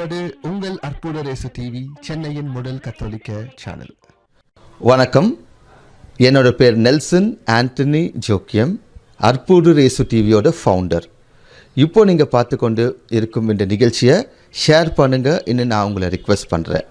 கேட்பது உங்கள் அற்புத ரேசு டிவி, சென்னையின் முதல் கத்தோலிக்க சேனல். வணக்கம், என்னோட பேர் நெல்சன் ஆண்டனி ஜோக்கியம், அற்புத ரேசு டிவியோட ஃபவுண்டர். இப்போ நீங்கள் பார்த்து கொண்டு இருக்கும் இந்த நிகழ்ச்சியை ஷேர் பண்ணுங்கள் இன்னும் நான் உங்களை ரிக்வெஸ்ட் பண்ணுறேன்.